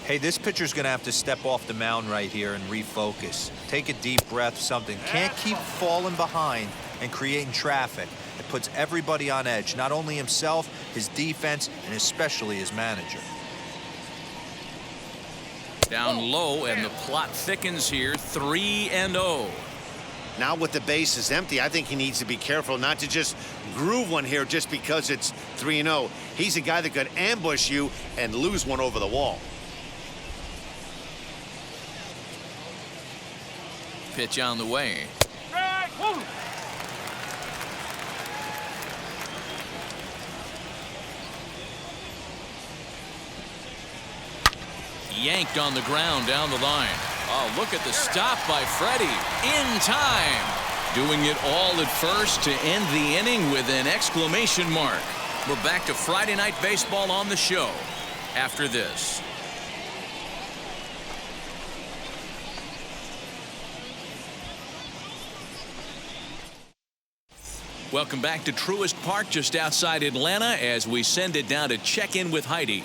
[SPEAKER 4] Hey, this pitcher's going to have to step off the mound right here and refocus. Take a deep breath, something. Can't keep falling behind and creating traffic. It puts everybody on edge, not only himself, his defense, and especially his manager.
[SPEAKER 1] Down low, and the plot thickens here, 3-0.
[SPEAKER 2] Now with the base is empty, I think he needs to be careful not to just groove one here just because it's 3-0. He's a guy that could ambush you and lose one over the wall.
[SPEAKER 1] Pitch on the way. Yanked on the ground down the line. Oh, look at the stop by Freddie. In time. Doing it all at first to end the inning with an exclamation mark. We're back to Friday Night Baseball on the show after this. Welcome back to Truist Park just outside Atlanta as we send it down to check in with Heidi.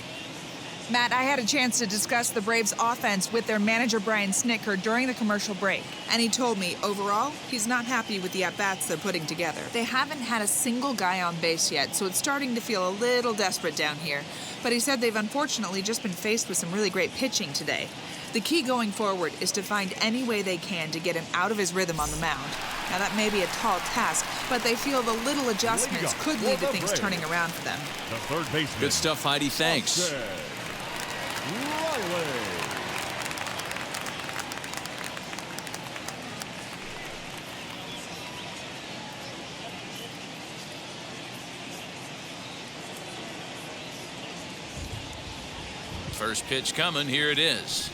[SPEAKER 6] Matt, I had a chance to discuss the Braves' offense with their manager, Brian Snitker, during the commercial break. And he told me, overall, he's not happy with the at-bats they're putting together. They haven't had a single guy on base yet, so it's starting to feel a little desperate down here. But he said they've unfortunately just been faced with some really great pitching today. The key going forward is to find any way they can to get him out of his rhythm on the mound. Now, that may be a tall task, but they feel the little adjustments could lead to things turning around for them.
[SPEAKER 3] The third baseman.
[SPEAKER 1] Good stuff, Heidi. Thanks.
[SPEAKER 3] Riley.
[SPEAKER 1] First pitch coming. Here it is.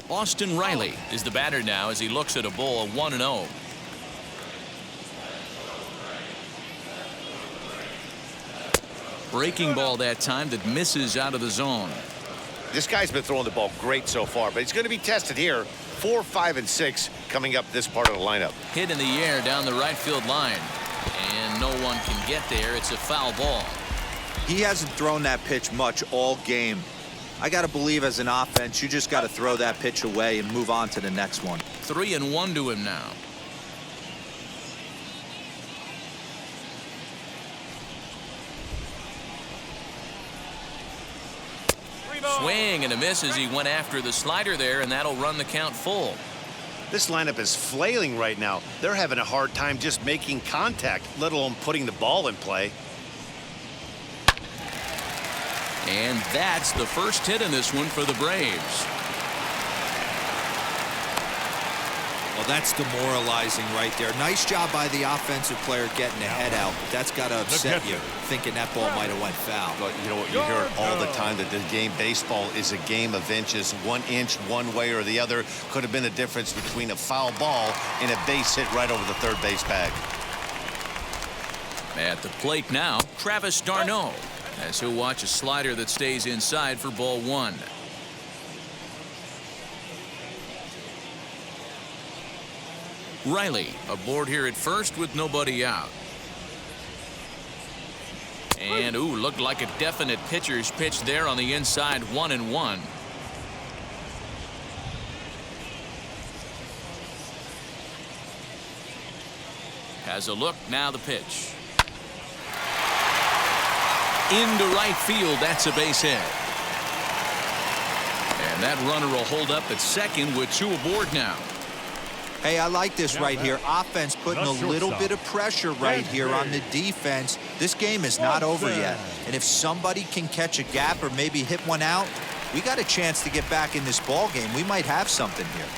[SPEAKER 1] Austin Riley is the batter now as he looks at a ball, 1-0. Breaking ball that time that misses out of the zone.
[SPEAKER 2] This guy's been throwing the ball great so far, but he's going to be tested here. 4, 5, and 6 coming up this part of the lineup.
[SPEAKER 1] Hit in the air down the right field line. And no one can get there. It's a foul ball.
[SPEAKER 4] He hasn't thrown that pitch much all game. I got to believe as an offense, you just got to throw that pitch away and move on to the next one.
[SPEAKER 1] 3-1 to him now. Swing and a miss as he went after the slider there, and that'll run the count full.
[SPEAKER 2] This lineup is flailing right now. They're having a hard time just making contact, let alone putting the ball in play.
[SPEAKER 1] And that's the first hit in this one for the Braves.
[SPEAKER 4] Well, that's demoralizing right there. Nice job by the offensive player getting the head out. But that's got to upset you, thinking that ball might have went foul.
[SPEAKER 2] But you know what, you hear it all the time that the game baseball is a game of inches. 1 inch one way or the other could have been the difference between a foul ball and a base hit right over the third base bag.
[SPEAKER 1] At the plate now, Travis d'Arnaud, as he'll watch a slider that stays inside for ball 1. Riley aboard here at first with nobody out. And, ooh, looked like a definite pitcher's pitch there on the inside, 1-1. Has a look, now the pitch. Into right field, that's a base hit. And that runner will hold up at second with 2 aboard now.
[SPEAKER 4] Hey, I like this right here. Offense putting a little bit of pressure right here on the defense. This game is not over yet. And if somebody can catch a gap or maybe hit one out, we got a chance to get back in this ball game. We might have something here.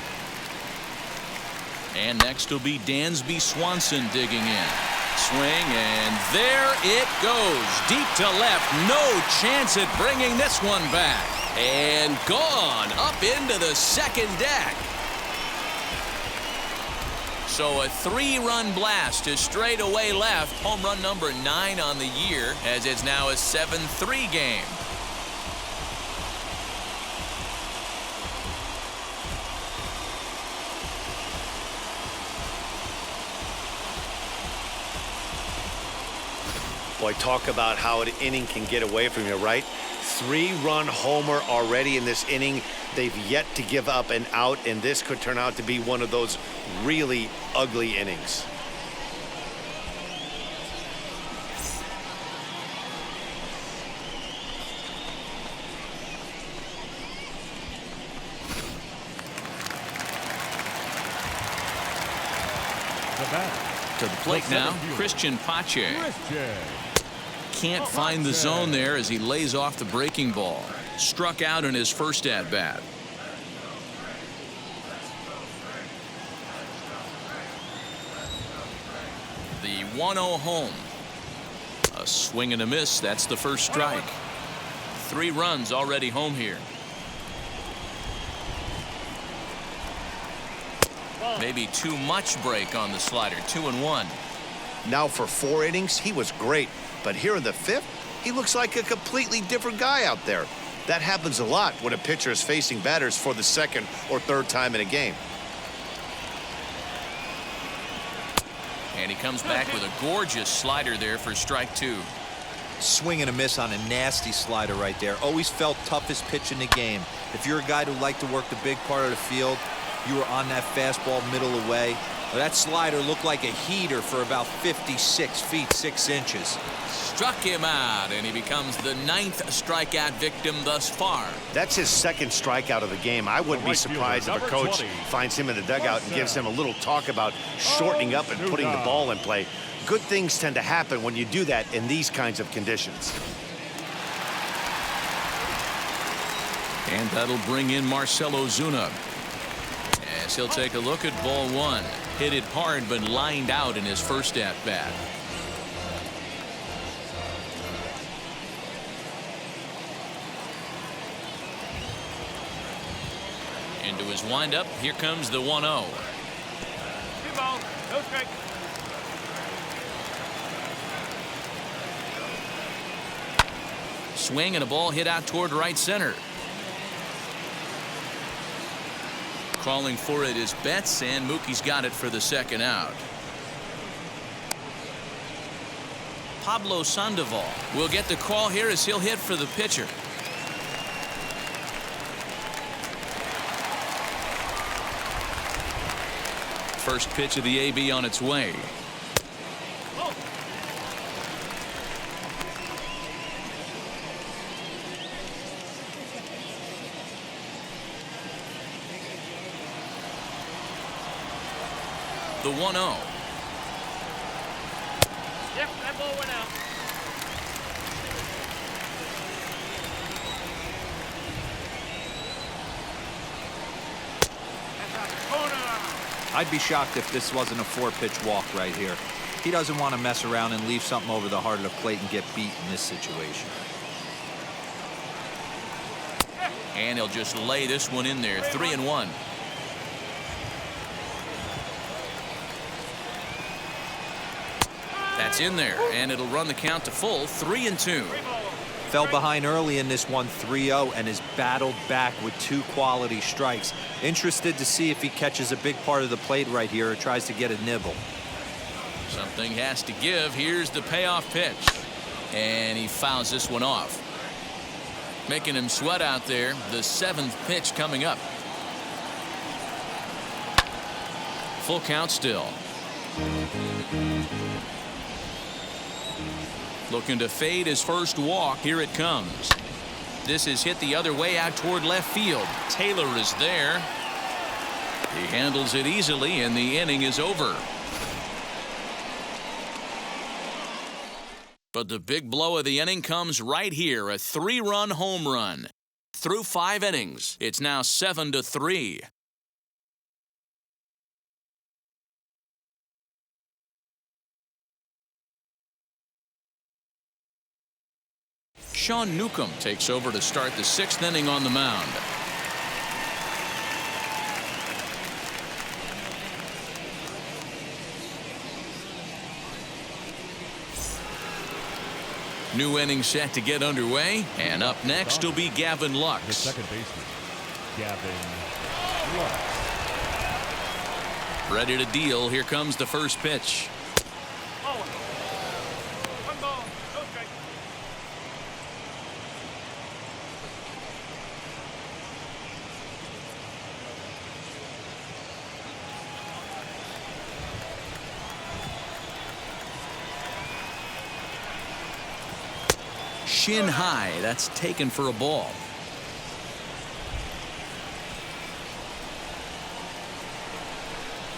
[SPEAKER 1] And next will be Dansby Swanson digging in. Swing, and there it goes. Deep to left. No chance at bringing this one back.
[SPEAKER 7] And gone up into the second deck. So a 3-run blast to straightaway left. Home run number 9 on the year, as it's now a 7-3 game.
[SPEAKER 2] Boy, talk about how an inning can get away from you, right? 3-run homer already in this inning. They've yet to give up an out, and this could turn out to be one of those really ugly innings.
[SPEAKER 3] The bat.
[SPEAKER 1] To the plate now, Christian Pache. Can't find the zone there as he lays off the breaking ball. Struck out in his first at-bat. The 1-0 home. A swing and a miss. That's the first strike. 3 runs already home here. Maybe too much break on the slider. 2-1.
[SPEAKER 2] Now for 4 innings, he was great. But here in the 5th, he looks like a completely different guy out there. That happens a lot when a pitcher is facing batters for the 2nd or 3rd time in a game.
[SPEAKER 1] And he comes back with a gorgeous slider there for strike 2.
[SPEAKER 4] Swing and a miss on a nasty slider right there. Always felt toughest pitch in the game. If you're a guy who liked to work the big part of the field, you were on that fastball middle away. That slider looked like a heater for about 56 feet 6 inches.
[SPEAKER 1] Struck him out, and he becomes the 9th strikeout victim thus far.
[SPEAKER 2] That's his 2nd strikeout of the game. I wouldn't be surprised if a coach finds him in the dugout and gives him a little talk about shortening up and putting the ball in play. Good things tend to happen when you do that in these kinds of conditions.
[SPEAKER 1] And that'll bring in Marcelo Zuno, as he'll take a look at ball 1. Hit it hard, but lined out in his first at-bat. Into his windup, here comes the 1-0.
[SPEAKER 5] 2 balls, no strike.
[SPEAKER 1] Swing and a ball hit out toward right center. Calling for it is Betts, and Mookie's got it for the 2nd out. Pablo Sandoval will get the call here as he'll hit for the pitcher. First pitch of the AB on its way. The 1-0.
[SPEAKER 5] Yep, that ball went out.
[SPEAKER 4] I'd be shocked if this wasn't a 4-pitch walk right here. He doesn't want to mess around and leave something over the heart of the plate and get beat in this situation.
[SPEAKER 1] And he'll just lay this one in there. 3-1. That's in there, and it'll run the count to full. 3-2.
[SPEAKER 4] Fell behind early in this one, 3-0, and has battled back with 2 quality strikes. Interested to see if he catches a big part of the plate right here or tries to get a nibble.
[SPEAKER 1] Something has to give. Here's the payoff pitch, and he fouls this one off, making him sweat out there. The 7th pitch coming up. Full count still. Looking to fade his first walk. Here it comes. This is hit the other way out toward left field. Taylor is there. He handles it easily, and the inning is over. But the big blow of the inning comes right here. A 3-run home run. Through 5 innings, it's now 7-3. Sean Newcomb takes over to start the 6th inning on the mound. New inning set to get underway, and up next will be Gavin
[SPEAKER 3] The
[SPEAKER 1] Lux.
[SPEAKER 3] second baseman, Gavin Lux.
[SPEAKER 1] Ready to deal. Here comes the first pitch.
[SPEAKER 5] Oh. 1 ball, no strike.
[SPEAKER 1] Shin high. That's taken for a ball.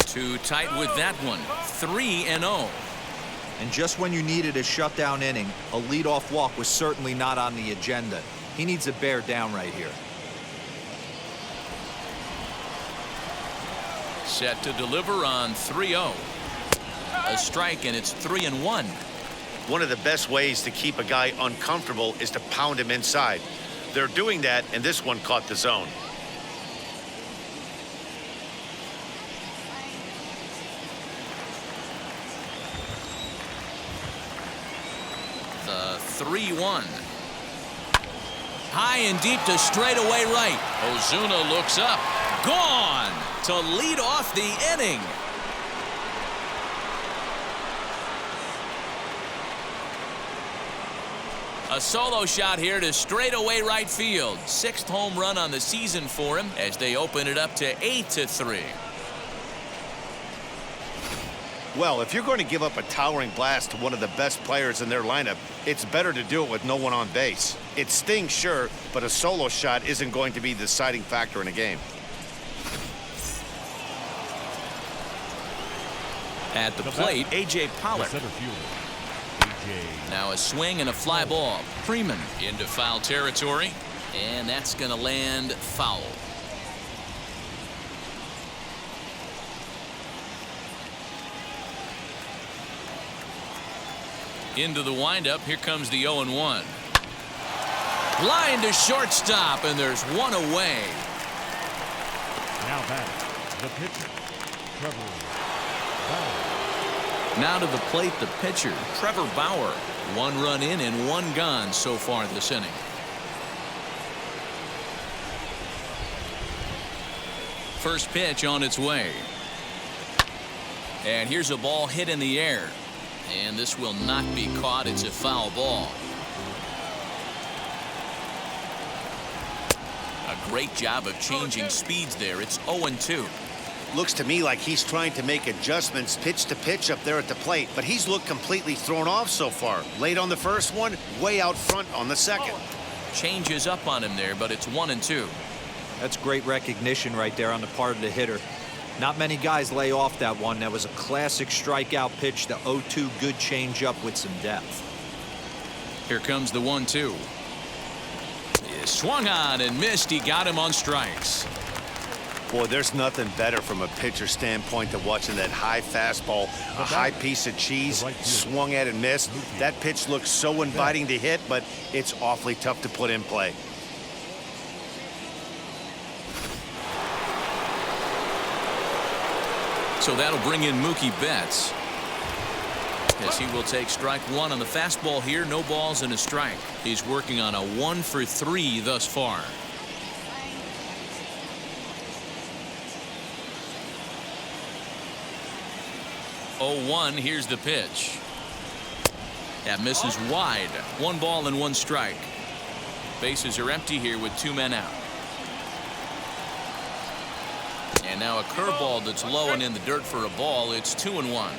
[SPEAKER 1] Too tight with that one. 3-0.
[SPEAKER 4] And just when you needed a shutdown inning, a leadoff walk was certainly not on the agenda. He needs to bear down right here.
[SPEAKER 1] Set to deliver on 3-0. A strike, and it's 3-1.
[SPEAKER 2] One of the best ways to keep a guy uncomfortable is to pound him inside. They're doing that, and this one caught the zone.
[SPEAKER 1] The 3-1. High and deep to straightaway right. Ozuna looks up. Gone to lead off the inning. A solo shot here to straightaway right field. 6th home run on the season for him as they open it up to 8-3.
[SPEAKER 2] Well, if you're going to give up a towering blast to one of the best players in their lineup, it's better to do it with no one on base. It stings, sure, but a solo shot isn't going to be the deciding factor in a game.
[SPEAKER 1] At the plate, A.J. Pollock.
[SPEAKER 3] The center fielder, A.J.
[SPEAKER 1] Now a swing and a fly ball. Freeman into foul territory, and that's going to land foul. Into the windup. Here comes the 0-1. Line to shortstop, and there's one away.
[SPEAKER 3] Now batting, the pitcher, Trevor Bauer.
[SPEAKER 1] Now to the plate, the pitcher, Trevor Bauer. 1 run in and 1 gone so far this inning. First pitch on its way. And here's a ball hit in the air. And this will not be caught. It's a foul ball. A great job of changing speeds there. It's 0-2.
[SPEAKER 2] Looks to me like he's trying to make adjustments pitch to pitch up there at the plate, but he's looked completely thrown off so far. Late on the first one, way out front on the second.
[SPEAKER 1] Changes up on him there, but it's 1-2.
[SPEAKER 4] That's great recognition right there on the part of the hitter. Not many guys lay off that one. That was a classic strikeout pitch, the 0-2 good changeup with some depth.
[SPEAKER 1] Here comes the 1-2. He swung on and missed. He got him on strikes.
[SPEAKER 2] Boy, there's nothing better from a pitcher standpoint than watching that high fastball, a high piece of cheese, swung at and missed. That pitch looks so inviting to hit, but it's awfully tough to put in play.
[SPEAKER 1] So that'll bring in Mookie Betts, as he will take strike 1 on the fastball here. No balls and a strike. He's working on a 1 for 3 thus far. Oh, 1. Here's the pitch. That misses wide. 1 ball and 1 strike. Bases are empty here with 2 men out. And now a curveball that's low and in the dirt for a ball. It's 2-1.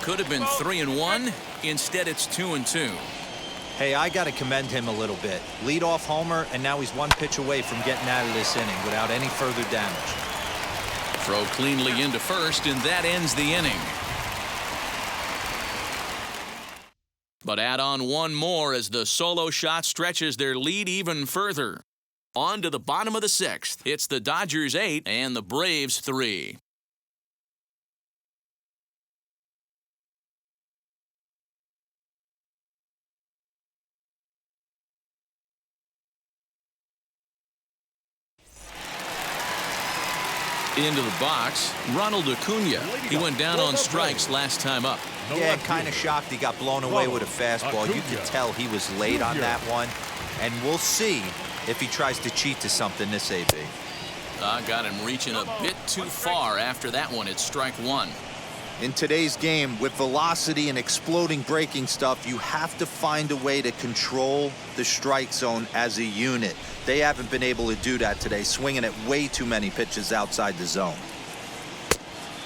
[SPEAKER 1] Could have been 3-1. Instead, it's 2-2.
[SPEAKER 4] Hey, I got to commend him a little bit. Leadoff homer, and now he's 1 pitch away from getting out of this inning without any further damage.
[SPEAKER 1] Throw cleanly into first, and that ends the inning. But add on 1 more as the solo shot stretches their lead even further. On to the bottom of the 6th. It's the Dodgers 8 and the Braves 3. Into the box, Ronald Acuna. He went down on strikes last time up.
[SPEAKER 4] Yeah, kind of shocked he got blown away with a fastball. You could tell he was late on that one. And we'll see if he tries to cheat to something this AB.
[SPEAKER 1] Got him reaching a bit too far after that one. It's strike one.
[SPEAKER 4] In today's game, with velocity and exploding breaking stuff, you have to find a way to control the strike zone as a unit. They haven't been able to do that today, swinging at way too many pitches outside the zone.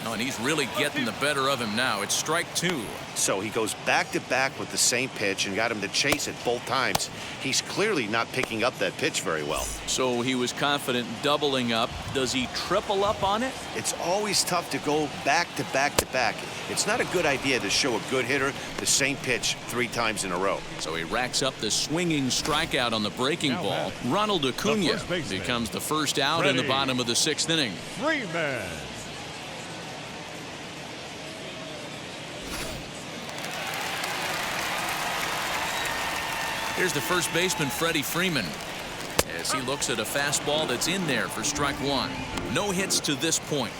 [SPEAKER 1] Oh, and he's really getting the better of him now. It's strike two.
[SPEAKER 2] So he goes back-to-back with the same pitch and got him to chase it both times. He's clearly not picking up that pitch very well.
[SPEAKER 1] So he was confident doubling up. Does he triple up on it?
[SPEAKER 2] It's always tough to go back-to-back-to-back. It's not a good idea to show a good hitter the same pitch 3 times in a row.
[SPEAKER 1] So he racks up the swinging strikeout on the breaking ball. Ronald Acuna becomes the first out in the bottom of the 6th inning.
[SPEAKER 3] Freeman.
[SPEAKER 1] Here's the first baseman, Freddie Freeman, as he looks at a fastball that's in there for strike one. No hits to this point.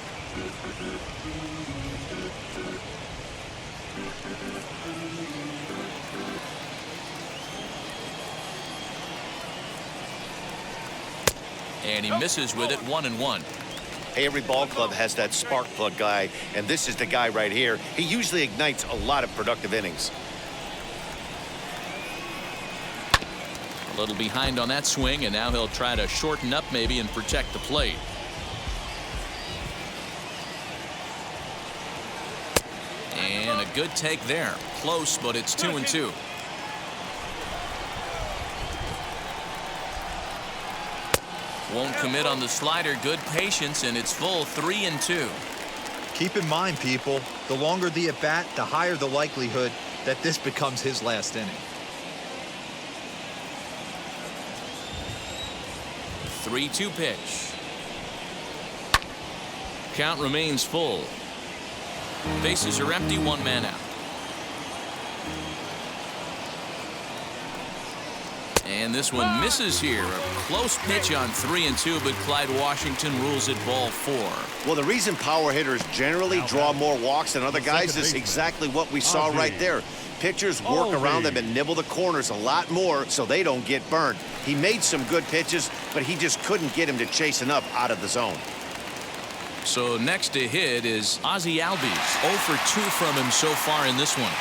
[SPEAKER 1] And he misses with it, 1-1.
[SPEAKER 2] Hey, every ball club has that spark plug guy, and this is the guy right here. He usually ignites a lot of productive innings.
[SPEAKER 1] A little behind on that swing, and now he'll try to shorten up maybe and protect the plate. And a good take there. Close, but it's 2-2. Won't commit on the slider. Good patience, and it's full 3-2.
[SPEAKER 4] Keep in mind, people, the longer the at-bat, the higher the likelihood that this becomes his last inning.
[SPEAKER 1] 3-2 pitch. Count remains full. Bases are empty, 1 man out. And this one misses here. A close pitch on 3-2, but Clyde Washington rules it ball 4.
[SPEAKER 2] Well, the reason power hitters generally draw more walks than other guys is exactly what we saw right there. Pitchers work around them and nibble the corners a lot more so they don't get burned. He made some good pitches, but he just couldn't get him to chase enough out of the zone.
[SPEAKER 1] So next to hit is Ozzie Albies. 0 for 2 from him so far in this one.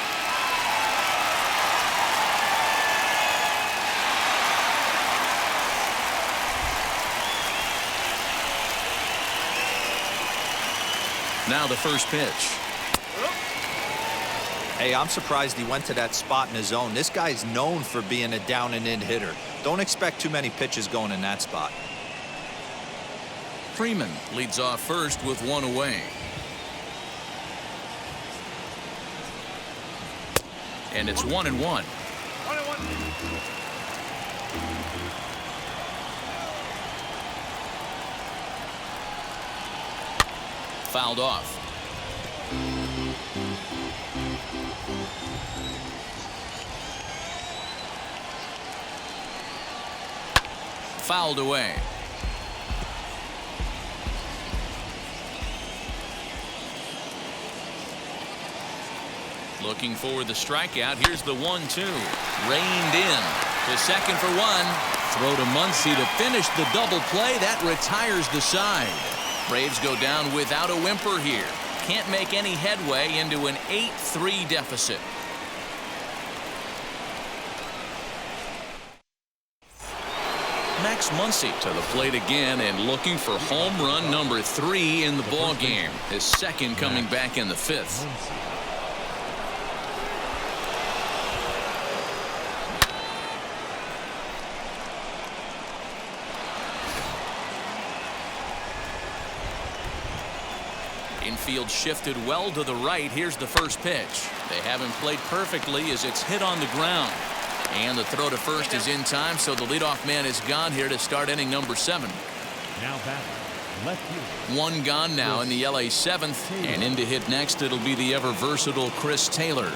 [SPEAKER 1] Now the first pitch.
[SPEAKER 4] Hey, I'm surprised he went to that spot in his zone. This guy's known for being a down-and-in hitter. Don't expect too many pitches going in that spot.
[SPEAKER 1] Freeman leads off first with 1 away. And it's 1-1. Fouled off. Fouled away. Looking for the strikeout. Here's the 1-2. Reined in to second for 1. Throw to Muncie to finish the double play. That retires the side. Braves go down without a whimper here. Can't make any headway into an 8-3 deficit. Max Muncie to the plate again and looking for home run number 3 in the ball game. His second coming back in the 5th. Infield shifted well to the right. Here's the first pitch. They haven't played perfectly as it's hit on the ground. And the throw to first is in time, so the leadoff man is gone here to start inning number 7.
[SPEAKER 3] Now batting, left field.
[SPEAKER 1] 1 gone now in the LA 7th. And in to hit next, it'll be the ever versatile Chris Taylor.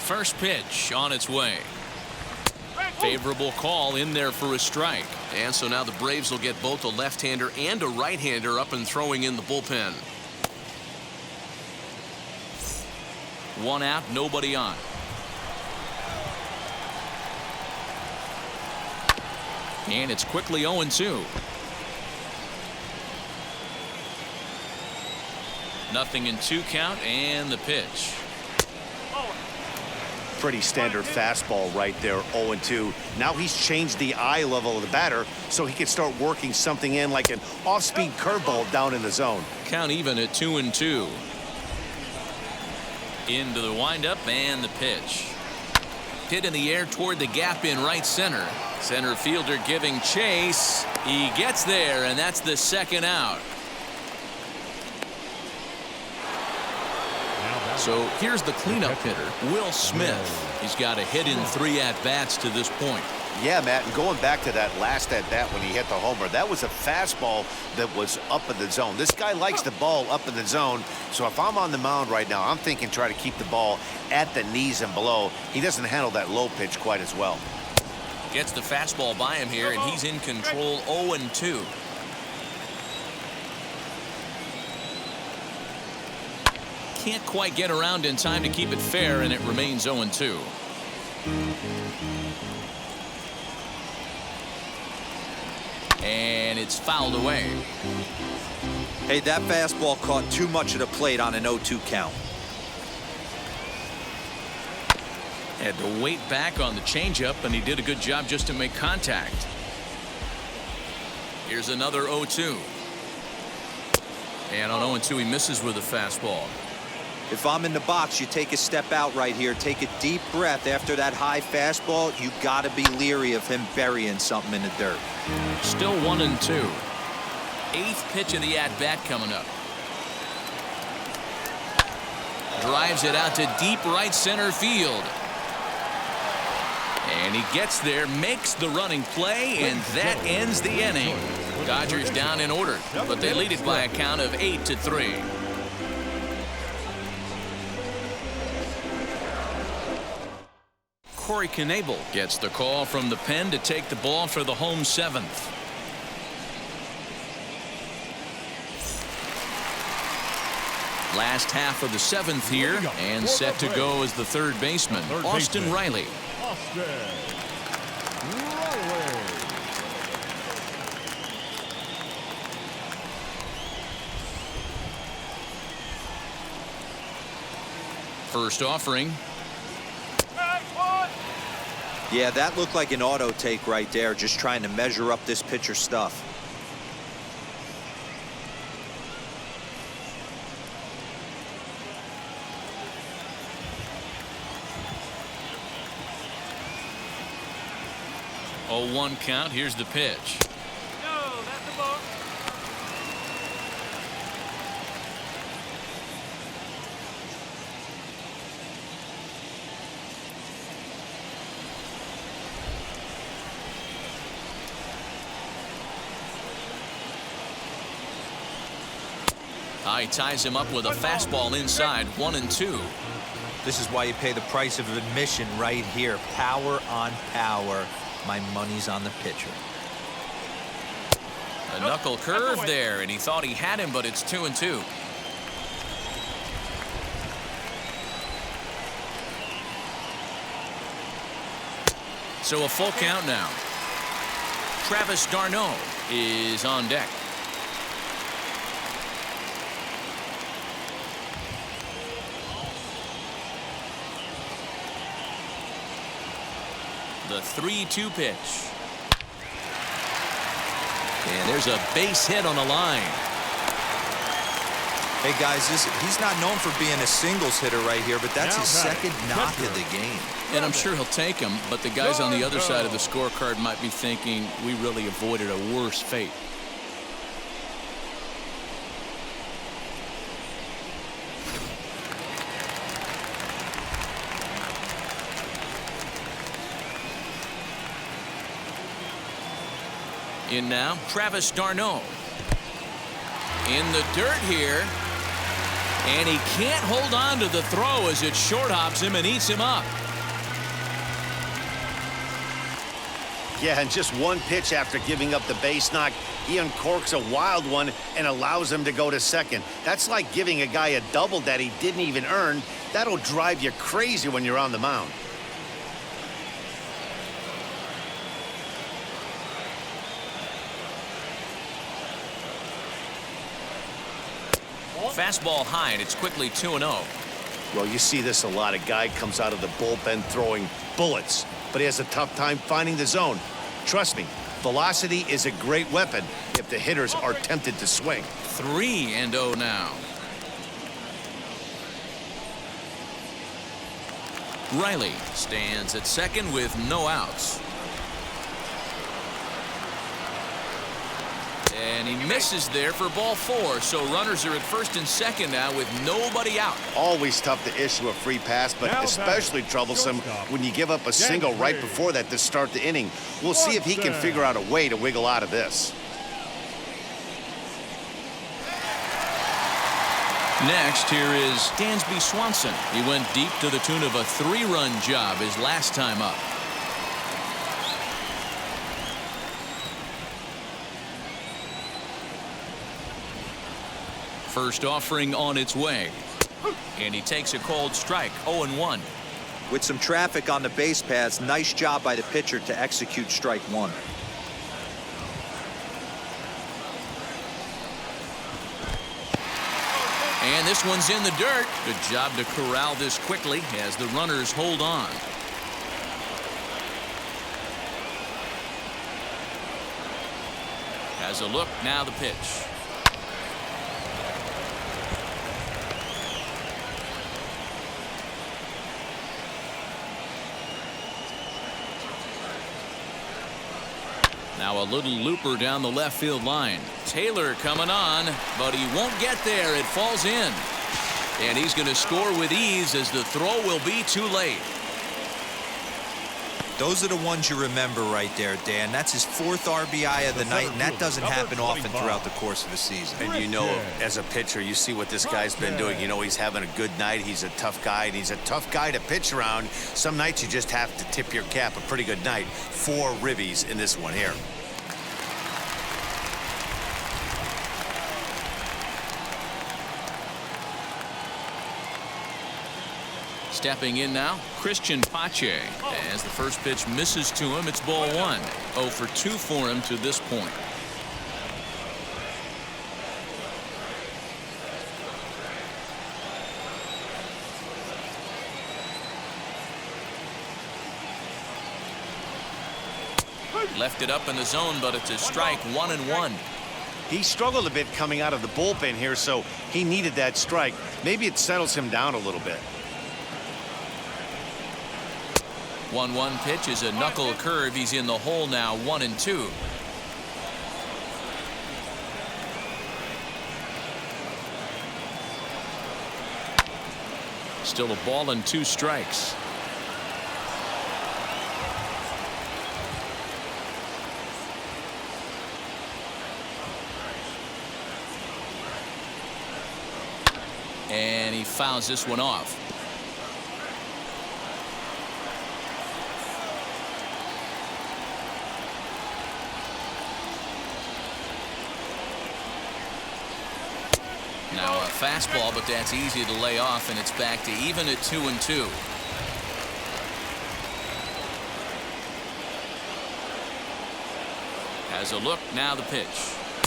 [SPEAKER 1] First pitch on its way. Favorable call in there for a strike. And so now the Braves will get both a left-hander and a right-hander up and throwing in the bullpen. 1 out, nobody on. And it's quickly 0-2. Nothing in 2 count, and the pitch.
[SPEAKER 2] Pretty standard fastball right there, 0-2. Now he's changed the eye level of the batter so he can start working something in like an off-speed curveball down in the zone.
[SPEAKER 1] Count even at 2-2. Into the windup and the pitch. Hit in the air toward the gap in right center. Center fielder giving chase. He gets there, and that's the 2nd out. So here's the cleanup hitter, Will Smith. He's got a hit in 3 at-bats to this point.
[SPEAKER 2] Yeah, Matt, and going back to that last at-bat when he hit the homer, that was a fastball that was up in the zone. This guy likes the ball up in the zone, so if I'm on the mound right now, I'm thinking try to keep the ball at the knees and below. He doesn't handle that low pitch quite as well.
[SPEAKER 1] Gets the fastball by him here, and he's in control, 0-2. Can't quite get around in time to keep it fair, and it remains 0-2. And it's fouled away.
[SPEAKER 4] Hey, that fastball caught too much of the plate on an 0-2 count.
[SPEAKER 1] Had to wait back on the changeup, and he did a good job just to make contact. Here's another 0-2. And on 0-2, he misses with a fastball.
[SPEAKER 4] If I'm in the box, you take a step out right here, take a deep breath after that high fastball. You got to be leery of him burying something in the dirt.
[SPEAKER 1] Still 1-2. 8th pitch of the at-bat coming up. Drives it out to deep right center field. And he gets there, makes the running play, and that ends the inning. Dodgers down in order, but they lead it by a count of 8-3. Corey Knebel gets the call from the pen to take the ball for the home 7th. Last half of the 7th here, and set to go as the 3rd baseman, Austin Riley. First offering.
[SPEAKER 4] Yeah, that looked like an auto take right there, just trying to measure up this pitcher's stuff.
[SPEAKER 1] Oh, 1 count. Here's the pitch.
[SPEAKER 5] No, that's the ball.
[SPEAKER 1] He ties him up with a fastball inside, 1-2.
[SPEAKER 4] This is why you pay the price of admission right here. Power on power. My money's on the pitcher.
[SPEAKER 1] A knuckle curve there, and he thought he had him, but it's 2-2. So a full count now. Travis d'Arnaud is on deck. The 3-2 pitch. And there's a base hit on the line.
[SPEAKER 4] Hey guys, he's not known for being a singles hitter right here, but that's his 2nd knock of the game.
[SPEAKER 1] And I'm sure he'll take him, but the guys on the other side of the scorecard might be thinking we really avoided a worse fate. In now, Travis d'Arnaud. In the dirt here. And he can't hold on to the throw as it short hops him and eats him up.
[SPEAKER 2] Yeah, and just one pitch after giving up the base knock, he uncorks a wild one and allows him to go to second. That's like giving a guy a double that he didn't even earn. That'll drive you crazy when you're on the mound.
[SPEAKER 1] Fastball high, and it's quickly 2-0.
[SPEAKER 2] Well, you see this a lot. A guy comes out of the bullpen throwing bullets, but he has a tough time finding the zone. Trust me, velocity is a great weapon if the hitters are tempted to swing.
[SPEAKER 1] 3-0 now. Riley stands at second with no outs. And he misses there for ball 4, so runners are at first and second now with nobody out.
[SPEAKER 2] Always tough to issue a free pass, but especially troublesome when you give up a single right before that to start the inning. We'll see if he can figure out a way to wiggle out of this.
[SPEAKER 1] Next, here is Dansby Swanson. He went deep to the tune of a 3-run job his last time up. First offering on its way. And he takes a cold strike, 0-1.
[SPEAKER 4] With some traffic on the base paths, nice job by the pitcher to execute strike 1.
[SPEAKER 1] And this one's in the dirt. Good job to corral this quickly as the runners hold on. Has a look, now the pitch. Now a little looper down the left field line. Taylor coming on, but he won't get there. It falls in. And he's going to score with ease as the throw will be too late.
[SPEAKER 4] Those are the ones you remember right there, Dan. That's his 4th RBI of the night, and that doesn't happen often throughout the course of the season.
[SPEAKER 2] And you know, as a pitcher, you see what this guy's been doing. You know, he's having a good night. He's a tough guy, and he's a tough guy to pitch around. Some nights you just have to tip your cap. A pretty good night. 4 ribbies in this one here.
[SPEAKER 1] Stepping in now, Christian Pache. As the first pitch misses to him, it's ball 1. 0 for 2 for him to this point. Left it up in the zone, but it's a strike, 1-1.
[SPEAKER 2] He struggled a bit coming out of the bullpen here, so he needed that strike. Maybe it settles him down a little bit.
[SPEAKER 1] 1-1 pitch is a knuckle curve. He's in the hole now, 1-2. Still a ball and 2 strikes. And he fouls this one off. Now a fastball, but that's easy to lay off, and it's back to even at 2-2. Has a look, now the pitch.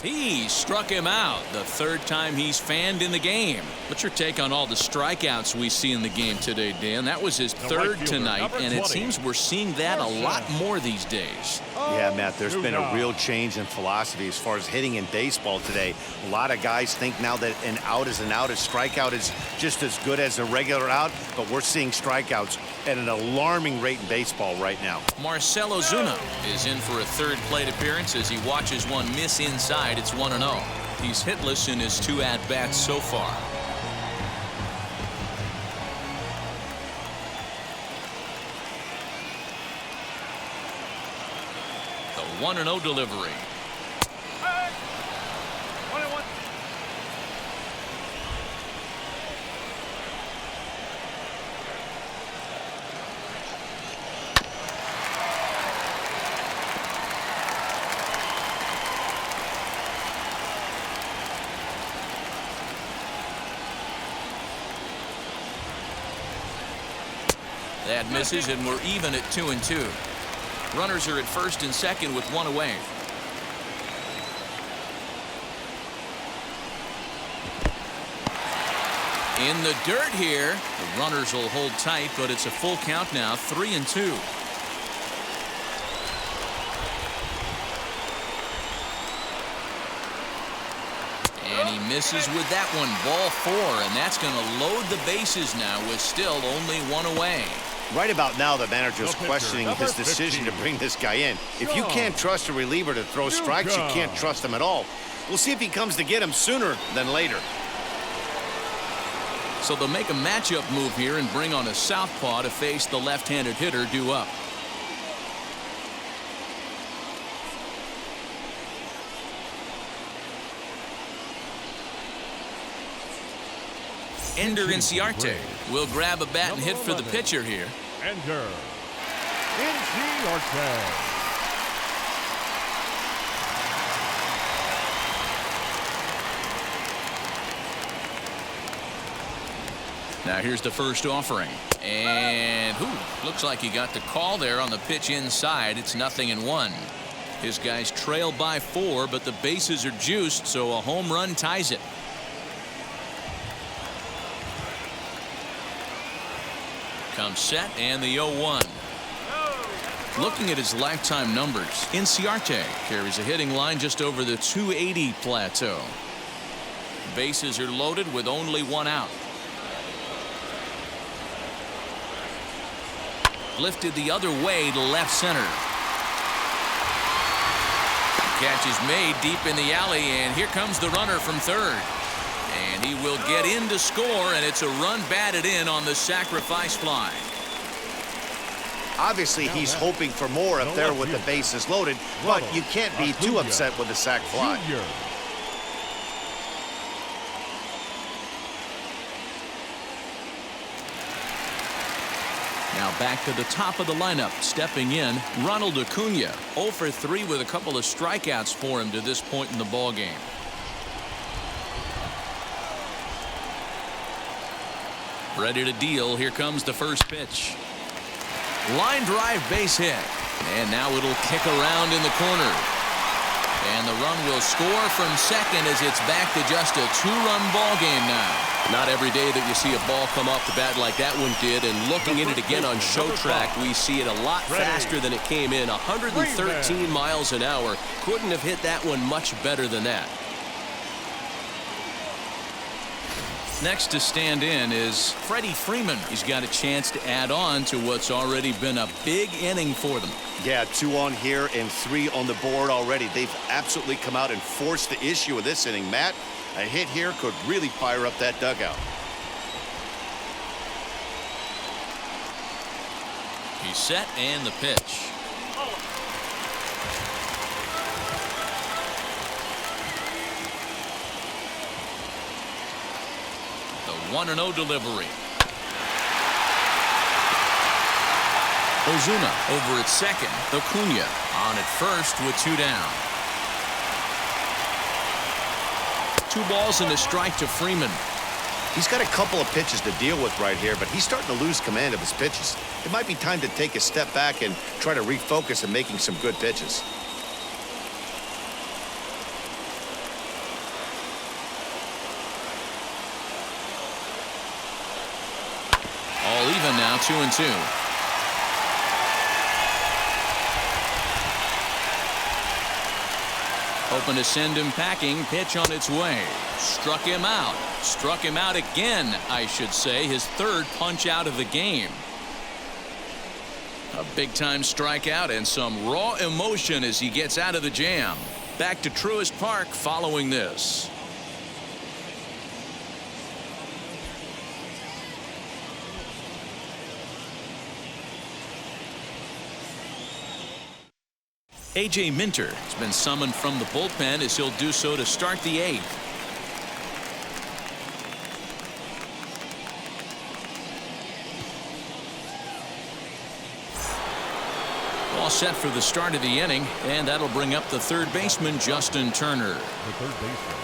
[SPEAKER 1] He struck him out the 3rd time he's fanned in the game. What's your take on all the strikeouts we see in the game today, Dan? That was his 3rd tonight, and it seems we're seeing that a lot more these days.
[SPEAKER 2] Yeah, Matt, there's been a real change in philosophy as far as hitting in baseball today. A lot of guys think now that an out is an out. A strikeout is just as good as a regular out, but we're seeing strikeouts at an alarming rate in baseball right now.
[SPEAKER 1] Marcelo Zuno is in for a 3rd plate appearance as he watches one miss inside. It's 1-0. He's hitless in his 2 at-bats so far. The 1-0 delivery.
[SPEAKER 5] Hey! 1-1.
[SPEAKER 1] That misses, and we're even at 2-2. Runners are at first and second with one away. In the dirt here. The runners will hold tight, but it's a full count now, 3-2. And he misses with that one, ball 4, and that's going to load the bases now with still only one away.
[SPEAKER 2] Right about now, the manager's questioning his decision to bring this guy in. If you can't trust a reliever to throw strikes, you can't trust him at all. We'll see if he comes to get him sooner than later.
[SPEAKER 1] So they'll make a matchup move here and bring on a southpaw to face the left-handed hitter due up. Ender Inciarte will grab a bat and hit for the pitcher here.
[SPEAKER 3] Ender Inciarte.
[SPEAKER 1] Now here's the first offering. And looks like he got the call there on the pitch inside. It's 0-1. His guys trail by 4, but the bases are juiced, so a home run ties it. Comes set, and the 0-1. Looking at his lifetime numbers, Inciarte carries a hitting line just over the 280 plateau. Bases are loaded with only one out. Lifted the other way to left center. Catch is made deep in the alley, and here comes the runner from third. And he will get in to score, and it's a run batted in on the sacrifice fly.
[SPEAKER 2] Obviously, he's hoping for more up there with the bases loaded, but you can't be too upset with the sac fly.
[SPEAKER 1] Now back to the top of the lineup, stepping in, Ronald Acuna, 0 for 3 with a couple of strikeouts for him to this point in the ball game. Ready to deal. Here comes the first pitch. Line drive, base hit, and now it'll kick around in the corner. And the run will score from second as it's back to just a 2-run ball game now. Not every day that you see a ball come off the bat like that one did, and looking at it again on show track, we see it a lot faster than it came in. 113 miles an hour. Couldn't have hit that one much better than that. Next to stand in is Freddie Freeman. He's got a chance to add on to what's already been a big inning for them.
[SPEAKER 2] Yeah, 2 on here and 3 on the board already. They've absolutely come out and forced the issue of this inning. Matt, a hit here could really fire up that dugout.
[SPEAKER 1] He's set, and the pitch. The 1-0 delivery. Ozuna over at second. Acuna on at first with 2 down. 2 balls and a strike to Freeman.
[SPEAKER 2] He's got a couple of pitches to deal with right here, but he's starting to lose command of his pitches. It might be time to take a step back and try to refocus on making some good pitches.
[SPEAKER 1] All even now, 2-2. Hoping to send him packing. Pitch on its way. Struck him out. Struck him out again, I should say. His 3rd punch out of the game. A big-time strikeout and some raw emotion as he gets out of the jam. Back to Truist Park following this. A.J. Minter has been summoned from the bullpen as he'll do so to start the 8th. All set for the start of the inning, and that'll bring up the 3rd baseman, Justin Turner.
[SPEAKER 3] The 3rd baseman,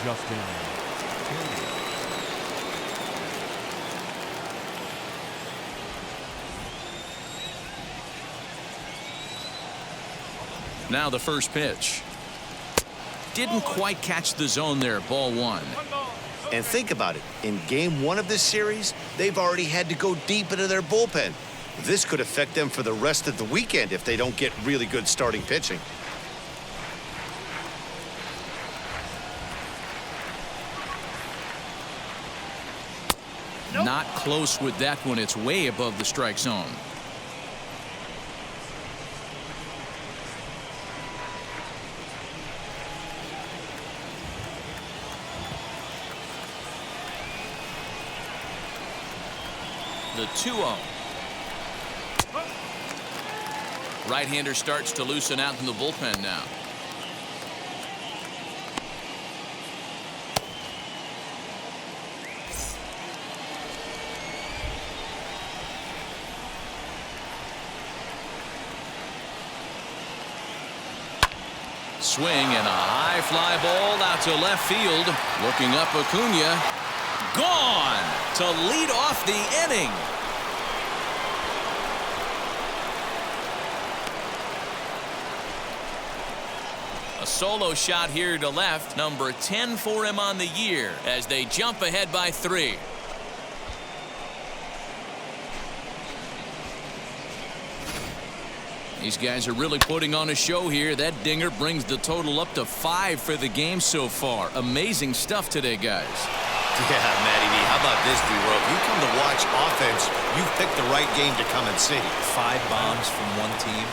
[SPEAKER 3] Justin Turner.
[SPEAKER 1] Now the first pitch. Didn't quite catch the zone there. Ball 1.
[SPEAKER 2] And think about it. In game 1 of this series, they've already had to go deep into their bullpen. This could affect them for the rest of the weekend if they don't get really good starting pitching.
[SPEAKER 1] Not close with that one. It's way above the strike zone. The 2-0. Right-hander starts to loosen out in the bullpen now. Swing and a high fly ball out to left field. Looking up, Acuna. Gone to lead off the inning. A solo shot here to left. Number 10 for him on the year as they jump ahead by 3. These guys are really putting on a show here. That dinger brings the total up to 5 for the game so far. Amazing stuff today, guys.
[SPEAKER 2] Yeah, Matty V, how about this, D-World? If you come to watch offense, you've picked the right game to come and see.
[SPEAKER 4] 5 bombs from one team.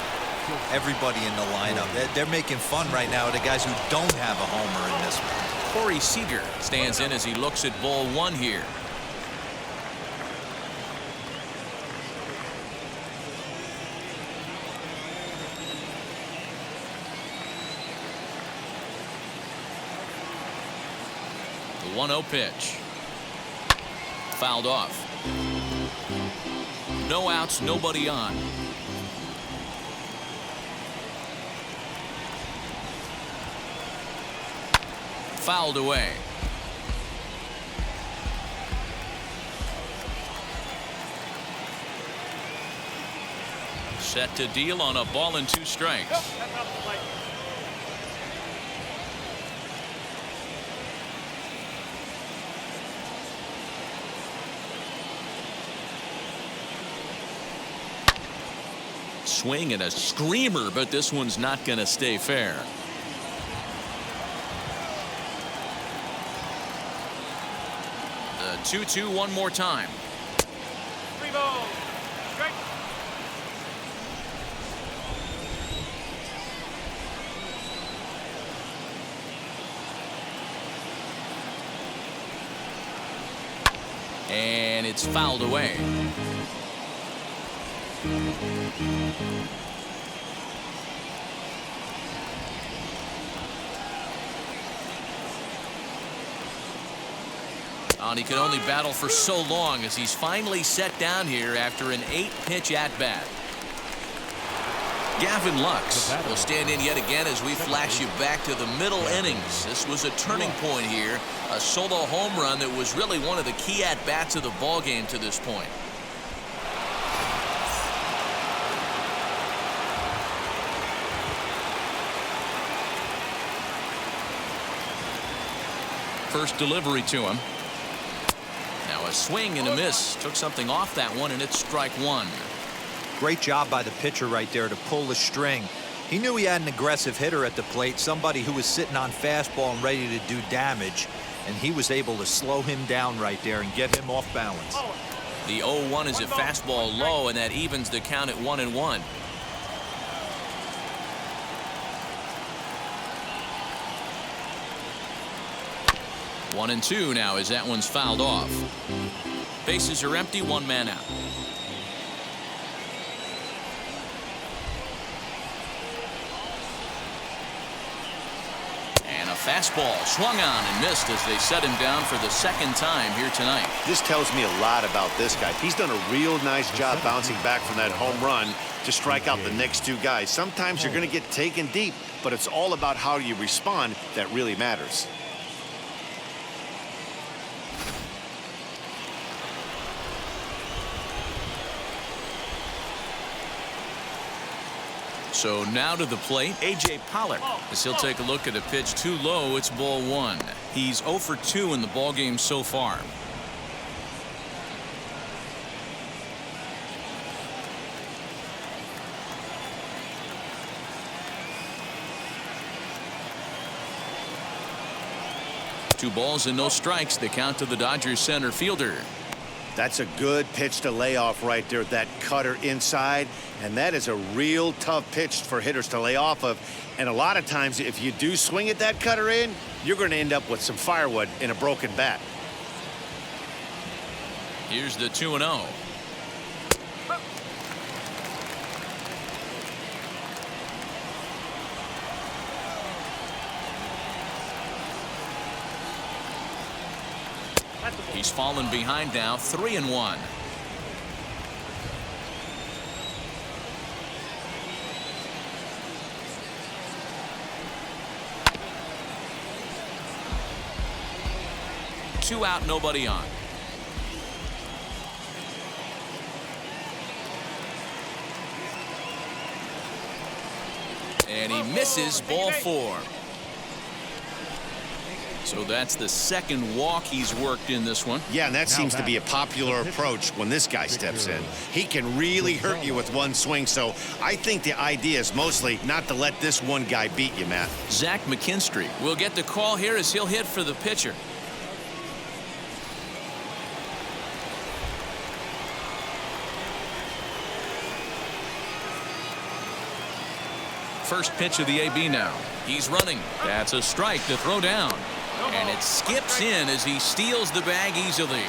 [SPEAKER 4] Everybody in the lineup. They're making fun right now of the guys who don't have a homer in this one.
[SPEAKER 1] Corey Seeger stands in as he looks at ball 1 here. The 1-0 pitch. Fouled off. No outs, nobody on. Fouled away. Set to deal on a ball and 2 strikes. Swing and a screamer, but this one's not going to stay fair. The 2-2 one more time.
[SPEAKER 5] 3 balls. Strike.
[SPEAKER 1] And it's fouled away. And he could only battle for so long as he's finally set down here after an 8-pitch at-bat. Gavin Lux will stand in yet again as we flash you back to the middle innings. This was a turning point here, a solo home run that was really one of the key at-bats of the ballgame to this point. First delivery to him. Now a swing and a miss. Took something off that one, and it's strike 1.
[SPEAKER 4] Great job by the pitcher right there to pull the string. He knew he had an aggressive hitter at the plate, somebody who was sitting on fastball and ready to do damage, and he was able to slow him down right there and get him off balance.
[SPEAKER 1] The 0-1 is a fastball low, and that evens the count at 1-1. One and 2 now as that one's fouled off. Bases are empty, 1 man out. And a fastball swung on and missed as they set him down for the 2nd time here tonight.
[SPEAKER 2] This tells me a lot about this guy. He's done a real nice job bouncing back from that home run to strike out the next 2 guys. Sometimes you're going to get taken deep, but it's all about how you respond that really matters.
[SPEAKER 1] So now to the plate, A.J. Pollock, as he'll take a look at a pitch too low. It's ball one. He's 0 for 2 in the ballgame so far. Two balls and no strikes. The count to the Dodgers center fielder.
[SPEAKER 2] That's a good pitch to lay off right there, that cutter inside. And that is a real tough pitch for hitters to lay off of. And a lot of times, if you do swing at that cutter in, you're going to end up with some firewood in a broken bat.
[SPEAKER 1] Here's the 2-0. He's fallen behind now, 3-1. Two out, nobody on. And he misses, ball 4. So that's the second walk he's worked in this one.
[SPEAKER 2] Yeah, and that seems to be a popular approach when this guy steps in. He can really hurt you with one swing, so I think the idea is mostly not to let this one guy beat you, Matt.
[SPEAKER 1] Zach McKinstry will get the call here as he'll hit for the pitcher. First pitch of the AB now. He's running. That's a strike to throw down. And it skips in as he steals the bag easily.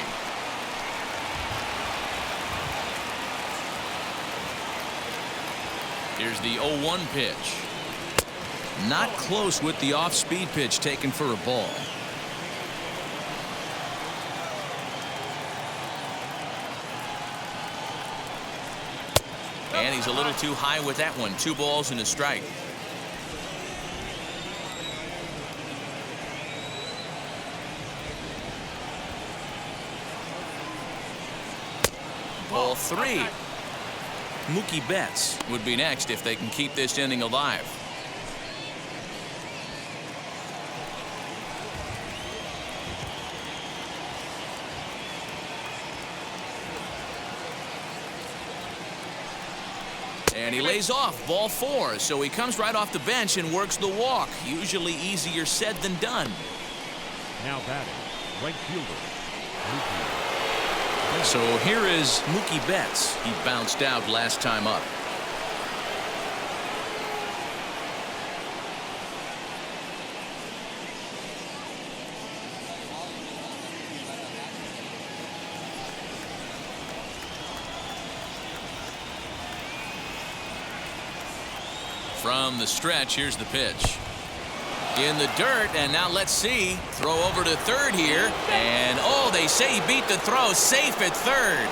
[SPEAKER 1] Here's the 0-1 pitch. Not close with the off-speed pitch taken for a ball. And he's a little too high with that one. 2 balls and a strike. Ball 3. Mookie Betts would be next if they can keep this inning alive. And he lays off, ball 4, so he comes right off the bench and works the walk. Usually easier said than done.
[SPEAKER 3] Now batting, right fielder, Mookie.
[SPEAKER 1] So here is Mookie Betts. He bounced out last time up. From the stretch, here's the pitch. In the dirt, and now let's see. Throw over to third here, and oh, they say he beat the throw, safe at third.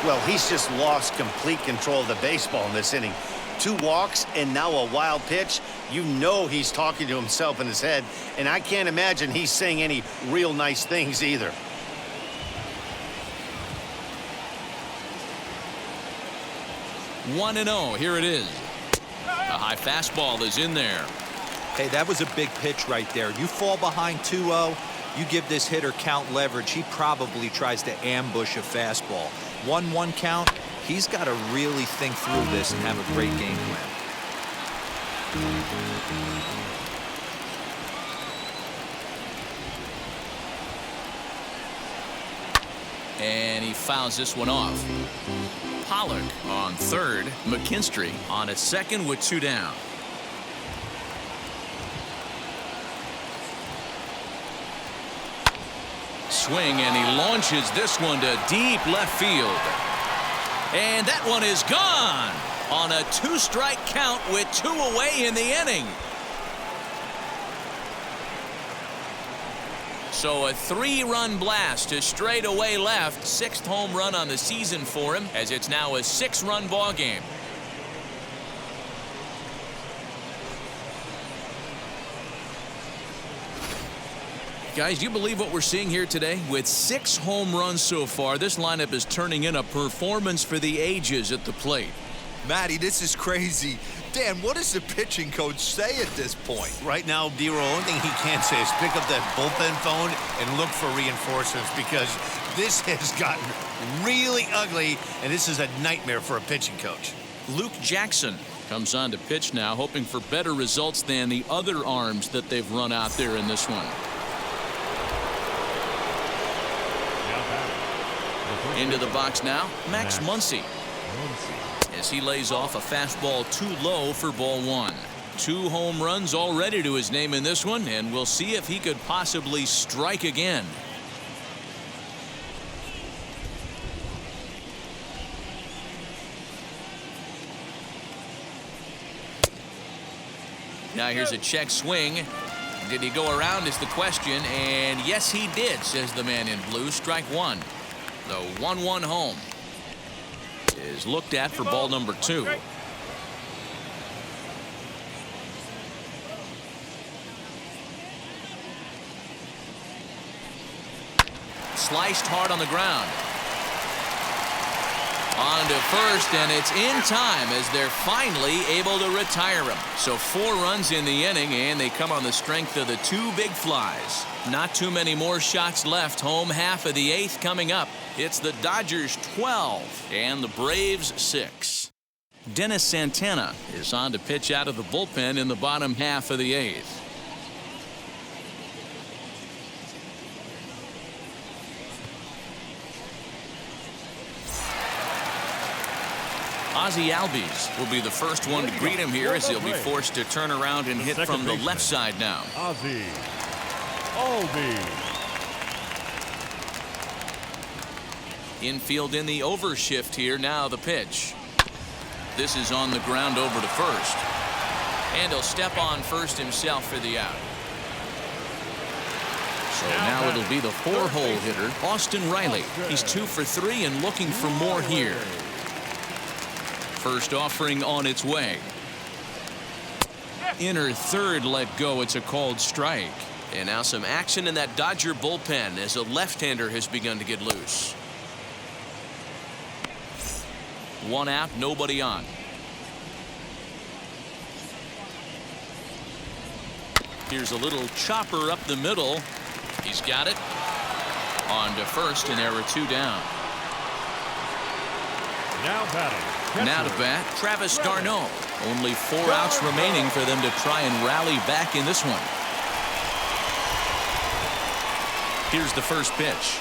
[SPEAKER 2] Well, he's just lost complete control of the baseball in this inning. 2 walks and now a wild pitch. You know he's talking to himself in his head, and I can't imagine he's saying any real nice things either.
[SPEAKER 1] One and 0, here it is. A high fastball is in there.
[SPEAKER 4] Hey, that was a big pitch right there. You fall behind 2-0, you give this hitter count leverage. He probably tries to ambush a fastball. 1-1 count. He's got to really think through this and have a great game plan.
[SPEAKER 1] And he fouls this one off. Pollock on third. McKinstry on a second with 2 down. Swing, and he launches this one to deep left field. And that one is gone on a 2-strike count with 2 away in the inning. So a 3-run blast to straightaway left. 6th home run on the season for him, as it's now a 6-run ball game. Guys, do you believe what we're seeing here today? With 6 home runs so far, this lineup is turning in a performance for the ages at the plate.
[SPEAKER 4] Matty, this is crazy. Dan, what does the pitching coach say at this point?
[SPEAKER 2] Right now, D-Roll, only thing he can say is pick up that bullpen phone and look for reinforcements, because this has gotten really ugly, and this is a nightmare for a pitching coach.
[SPEAKER 1] Luke Jackson comes on to pitch now, hoping for better results than the other arms that they've run out there in this one. Into the box now, Max Muncie, as he lays off a fastball too low for ball one. 2 home runs already to his name in this one, and we'll see if he could possibly strike again. Now here's a check swing. Did he go around is the question, and yes he did, says the man in blue. Strike one. The 1-1 home is looked at for ball number 2. Sliced hard on the ground. On to first, and it's in time as they're finally able to retire him. So 4 runs in the inning, and they come on the strength of the 2 big flies. Not too many more shots left. Home half of the 8th coming up. It's the Dodgers 12 and the Braves 6. Dennis Santana is on to pitch out of the bullpen in the bottom half of the 8th. Ozzie Albies will be the first one to greet him here, as he'll be forced to turn around and hit from the left side now.
[SPEAKER 3] Ozzie Albies.
[SPEAKER 1] Infield in the overshift here. Now the pitch. This is on the ground over to first. And he'll step on first himself for the out. So now it'll be the 4-hole hitter, Austin Riley. He's 2 for 3 and looking for more here. First offering on its way. Inner third let go. It's a called strike. And now some action in that Dodger bullpen as a left-hander has begun to get loose. 1 out, nobody on. Here's a little chopper up the middle. He's got it. On to first, and there were 2 down.
[SPEAKER 3] Now batting.
[SPEAKER 1] Now to bat, Travis d'Arnaud. Only 4 outs remaining for them to try and rally back in this one. Here's the first pitch.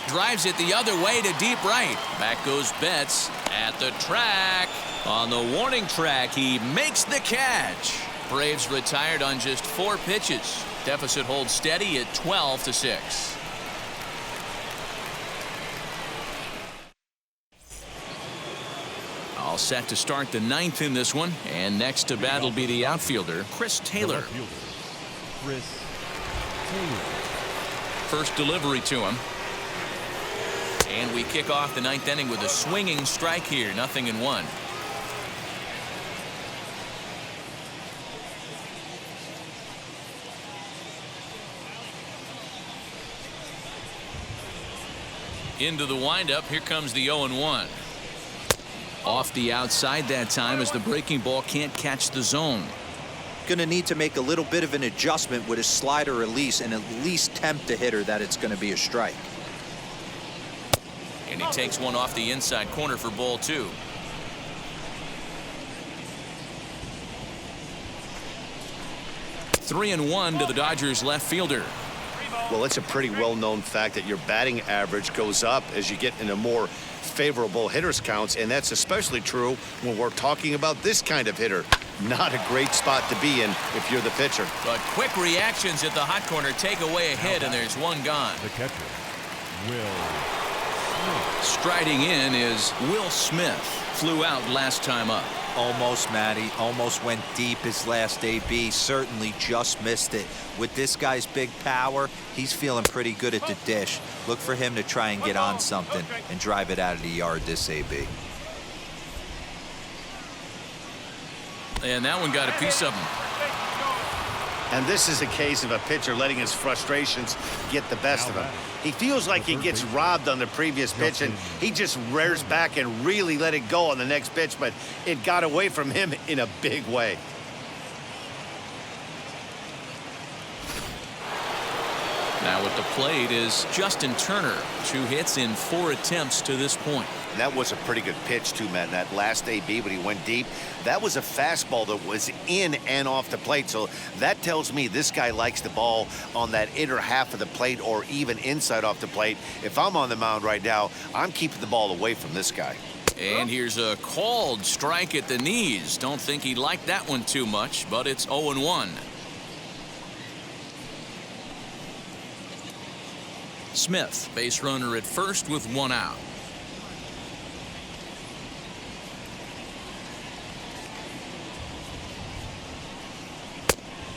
[SPEAKER 1] Drives it the other way to deep right. Back goes Betts at the track. On the warning track, he makes the catch. Braves retired on just 4 pitches. Deficit holds steady at 12-6. All set to start the 9th in this one, and next to bat will be the outfielder, Chris Taylor. First delivery to him. And we kick off the 9th inning with a swinging strike here, 0-1. Into the windup, here comes the 0-1. Off the outside that time as the breaking ball can't catch the zone.
[SPEAKER 4] Going to need to make a little bit of an adjustment with his slider release and at least tempt the hitter that it's going to be a strike.
[SPEAKER 1] And he takes one off the inside corner for ball 2. Three and 1 to the Dodgers left fielder.
[SPEAKER 2] Well, it's a pretty well-known fact that your batting average goes up as you get into more favorable hitters counts, and that's especially true when we're talking about this kind of hitter. Not a great spot to be in if you're the pitcher.
[SPEAKER 1] But quick reactions at the hot corner take away a hit, and there's 1 gone.
[SPEAKER 3] The catcher, Will.
[SPEAKER 1] Striding in is Will Smith. Flew out last time up.
[SPEAKER 4] Almost, Matty. Almost went deep his last AB. Certainly just missed it. With this guy's big power, he's feeling pretty good at the dish. Look for him to try and get on something and drive it out of the yard this AB.
[SPEAKER 1] And that one got a piece of him.
[SPEAKER 2] And this is a case of a pitcher letting his frustrations get the best of him. He feels like he gets robbed on the previous pitch, and he just rears back and really let it go on the next pitch, but it got away from him in a big way.
[SPEAKER 1] Now at the plate is Justin Turner. 2 hits in 4 attempts to this point.
[SPEAKER 2] And that was a pretty good pitch, too, Matt. That last AB, when he went deep, that was a fastball that was in and off the plate. So that tells me this guy likes the ball on that inner half of the plate or even inside off the plate. If I'm on the mound right now, I'm keeping the ball away from this guy.
[SPEAKER 1] And here's a called strike at the knees. Don't think he liked that one too much, but it's 0-1. Smith, base runner at first with 1 out.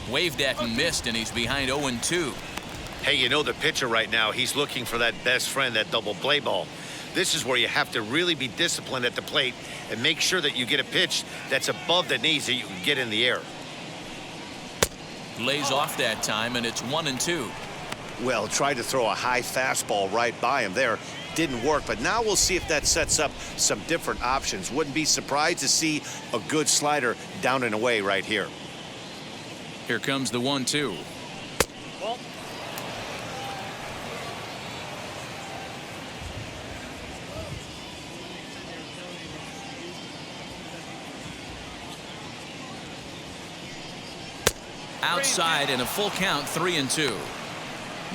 [SPEAKER 1] Waved at and missed, and he's behind 0-2.
[SPEAKER 2] Hey, you know the pitcher right now, he's looking for that best friend, that double play ball. This is where you have to really be disciplined at the plate and make sure that you get a pitch that's above the knees that you can get in the air.
[SPEAKER 1] Lays off that time, and it's 1-2.
[SPEAKER 2] Well, tried to throw a high fastball right by him there. Didn't work, but now we'll see if that sets up some different options. Wouldn't be surprised to see a good slider down and away right here.
[SPEAKER 1] Here comes the 1-2.
[SPEAKER 5] Ball.
[SPEAKER 1] Outside and a full count, 3-2.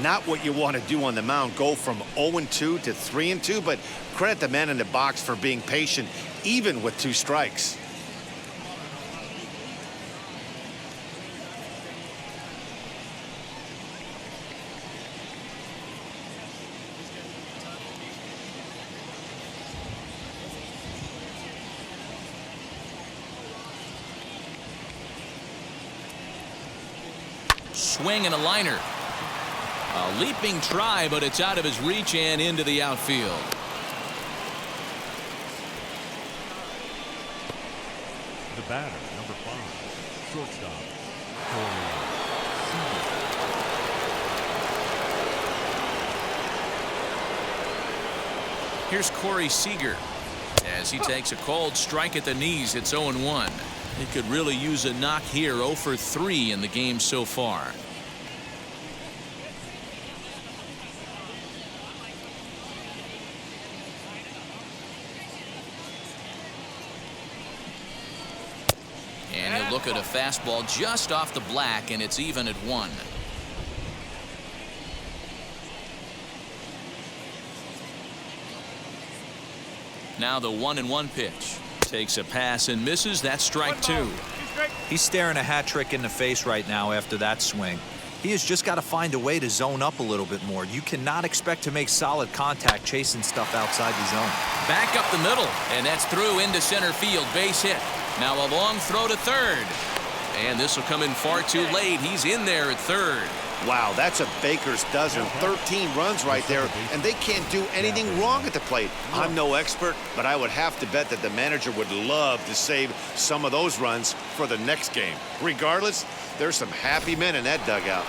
[SPEAKER 2] Not what you want to do on the mound, go from 0-2 to 3-2, but credit the man in the box for being patient even with 2 strikes.
[SPEAKER 1] Swing and a liner. A leaping try, but it's out of his reach and into the outfield.
[SPEAKER 3] The batter, number 5, shortstop, Seeger.
[SPEAKER 1] Here's Corey Seeger as he takes a called strike at the knees. It's 0-1. He could really use a knock here. 0 for 3 in the game so far. And he'll look at a fastball just off the black, and it's even at 1. Now the 1-1 pitch. Takes a pass and misses. That's strike 2.
[SPEAKER 4] He's staring a hat trick in the face right now after that swing. He has just got to find a way to zone up a little bit more. You cannot expect to make solid contact chasing stuff outside the zone.
[SPEAKER 1] Back up the middle, and that's through into center field. Base hit. Now a long throw to third. And this will come in far too late. He's in there at third.
[SPEAKER 2] Wow, that's a baker's dozen. 13 runs right there, and they can't do anything wrong at the plate. I'm no expert, but I would have to bet that the manager would love to save some of those runs for the next game. Regardless, there's some happy men in that dugout.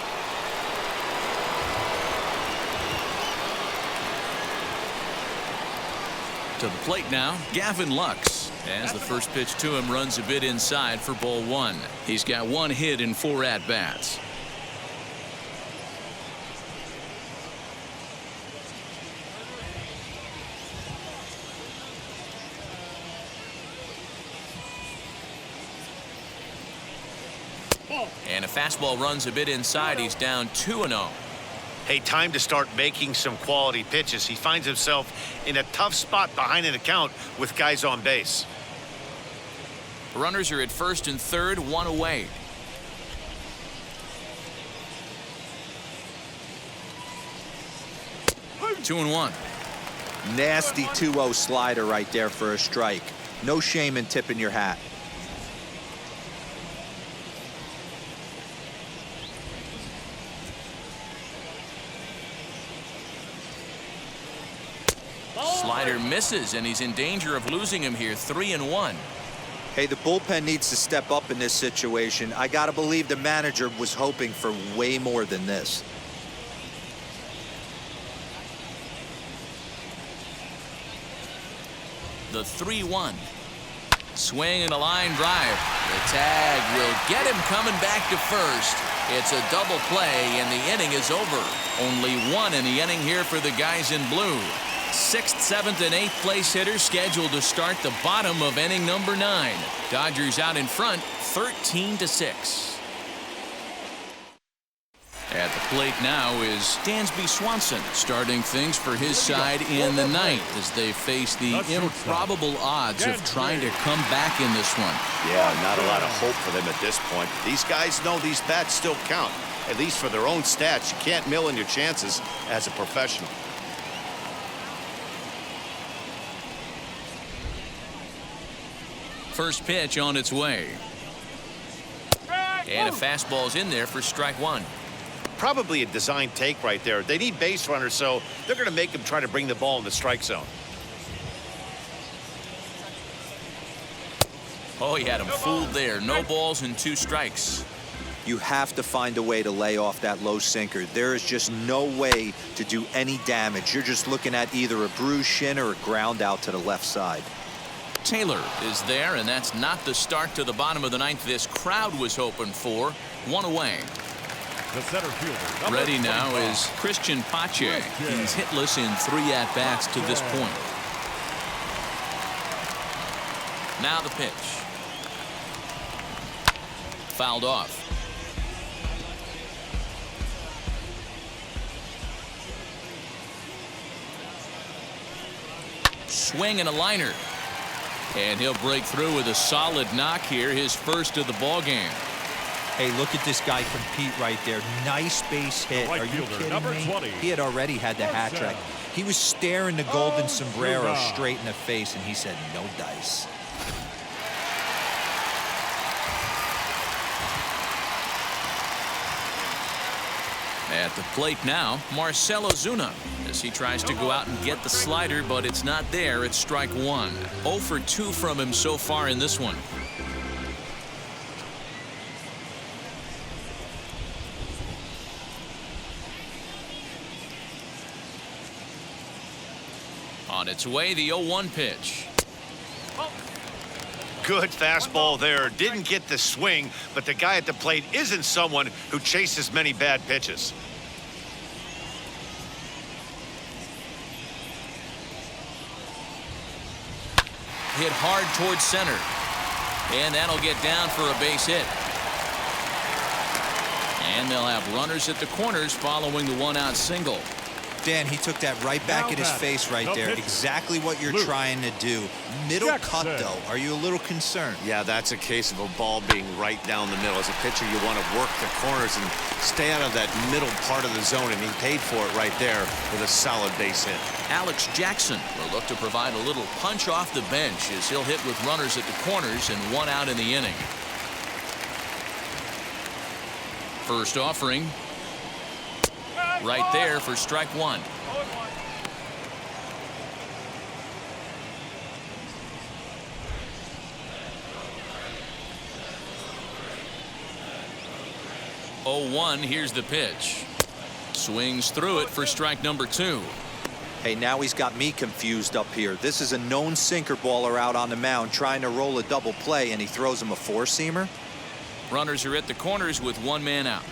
[SPEAKER 1] To the plate now, Gavin Lux. As the first pitch to him runs a bit inside for ball 1. He's got 1 hit in 4 at-bats. And a fastball runs a bit inside. He's down 2-0.
[SPEAKER 2] Hey, time to start making some quality pitches. He finds himself in a tough spot behind an account with guys on base.
[SPEAKER 1] Runners are at first and third, 1 away. Two and 1.
[SPEAKER 4] Nasty 2-0 slider right there for a strike. No shame in tipping your hat.
[SPEAKER 1] Slider misses, and he's in danger of losing him here. 3-1.
[SPEAKER 4] Hey, the bullpen needs to step up in this situation. I gotta believe the manager was hoping for way more than this.
[SPEAKER 1] The 3-1. Swing and a line drive. The tag will get him coming back to first. It's a double play, and the inning is over. Only one in the inning here for the guys in blue. 6th, 7th, and 8th place hitters scheduled to start the bottom of inning number 9. Dodgers out in front, 13-6. At the plate now is Dansby Swanson, starting things for his side in the 9th as they face the improbable odds of trying to come back in this one.
[SPEAKER 2] Yeah, not a lot of hope for them at this point. These guys know these bats still count, at least for their own stats. You can't mill in your chances as a professional.
[SPEAKER 1] First pitch on its way. And a fastball's in there for strike 1.
[SPEAKER 2] Probably a design take right there. They need base runners, so they're going to make them try to bring the ball in the strike zone.
[SPEAKER 1] Oh, he had him fooled there. No balls and 2 strikes.
[SPEAKER 4] You have to find a way to lay off that low sinker. There is just no way to do any damage. You're just looking at either a bruised shin or a ground out to the left side.
[SPEAKER 1] Taylor is there, and that's not the start to the bottom of the 9th this crowd was hoping for. 1 away.
[SPEAKER 3] The center fielder.
[SPEAKER 1] Ready now is Christian Pache. He's hitless in 3 at-bats to this point. Now the pitch. Fouled off. Swing and a liner. And he'll break through with a solid knock here, his first of the ball game.
[SPEAKER 4] Hey, look at this guy compete right there. Nice base hit. Are you kidding me? He had already had the hat trick. He was staring the golden sombrero straight in the face, and he said, no dice.
[SPEAKER 1] At the plate now, Marcelo Zuno, as he tries to go out and get the slider, but it's not there. It's strike 1. 0 for 2 from him so far in this one. On its way, the 0-1 pitch.
[SPEAKER 2] Good fastball there. Didn't get the swing, but the guy at the plate isn't someone who chases many bad pitches.
[SPEAKER 1] Hit hard towards center. And that'll get down for a base hit. And they'll have runners at the corners following the 1-out single.
[SPEAKER 4] Dan, he took that right back in his face right there. Exactly what you're trying to do. Middle cut, though. Are you a little concerned?
[SPEAKER 2] Yeah, that's a case of a ball being right down the middle. As a pitcher, you want to work the corners and stay out of that middle part of the zone, and he paid for it right there with a solid base hit.
[SPEAKER 1] Alex Jackson will look to provide a little punch off the bench as he'll hit with runners at the corners and 1 out in the inning. First offering. Right there for strike 1. Oh, 0-1, here's the pitch. Swings through it for strike number 2.
[SPEAKER 4] Hey, now he's got me confused up here. This is a known sinker baller out on the mound trying to roll a double play, and he throws him a 4-seamer.
[SPEAKER 1] Runners are at the corners with 1 man out.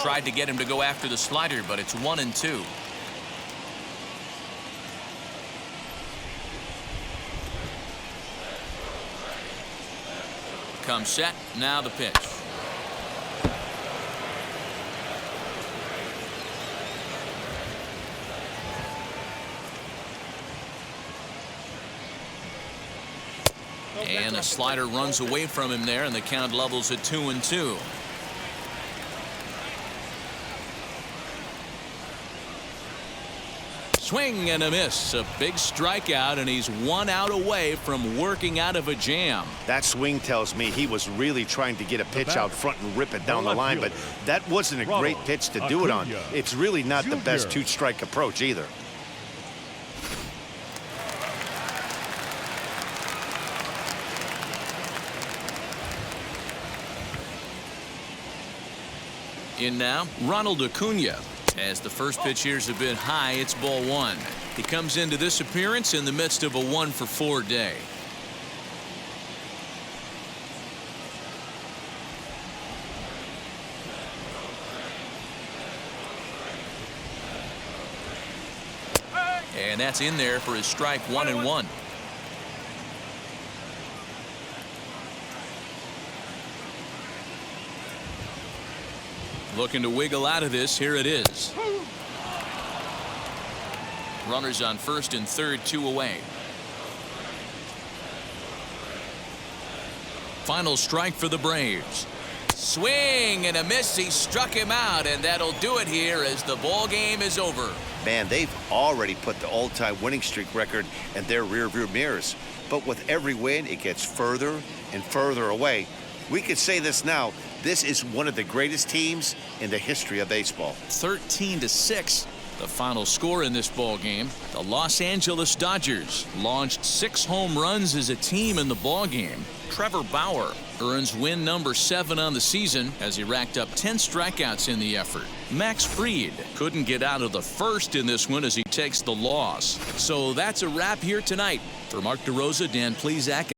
[SPEAKER 1] Tried to get him to go after the slider, but it's 1-2. Come set, now the pitch. And a slider runs away from him there, and the count levels at 2-2. Swing and a miss. A big strikeout, and he's 1 out away from working out of a jam.
[SPEAKER 2] That swing tells me he was really trying to get a pitch out front and rip it down the line, but that wasn't a great pitch to do it on. It's really not the best two-strike approach either.
[SPEAKER 1] In now, Ronald Acuna. As the first pitch here's a bit high, it's ball 1. He comes into this appearance in the midst of a 1-for-4 day. And that's in there for his strike 1-1. Looking to wiggle out of this. Here it is. Runners on first and third, 2 away. Final strike for the Braves. Swing and a miss. He struck him out, and that'll do it here as the ball game is over.
[SPEAKER 2] Man, they've already put the all-time winning streak record in their rearview mirrors. But with every win, it gets further and further away. We could say this now. This is one of the greatest teams in the history of baseball.
[SPEAKER 1] 13-6. The final score in this ball game. The Los Angeles Dodgers launched 6 home runs as a team in the ball game. Trevor Bauer earns win number 7 on the season as he racked up 10 strikeouts in the effort. Max Fried couldn't get out of the first in this one as he takes the loss. So that's a wrap here tonight. For Mark DeRosa, Dan Plesac,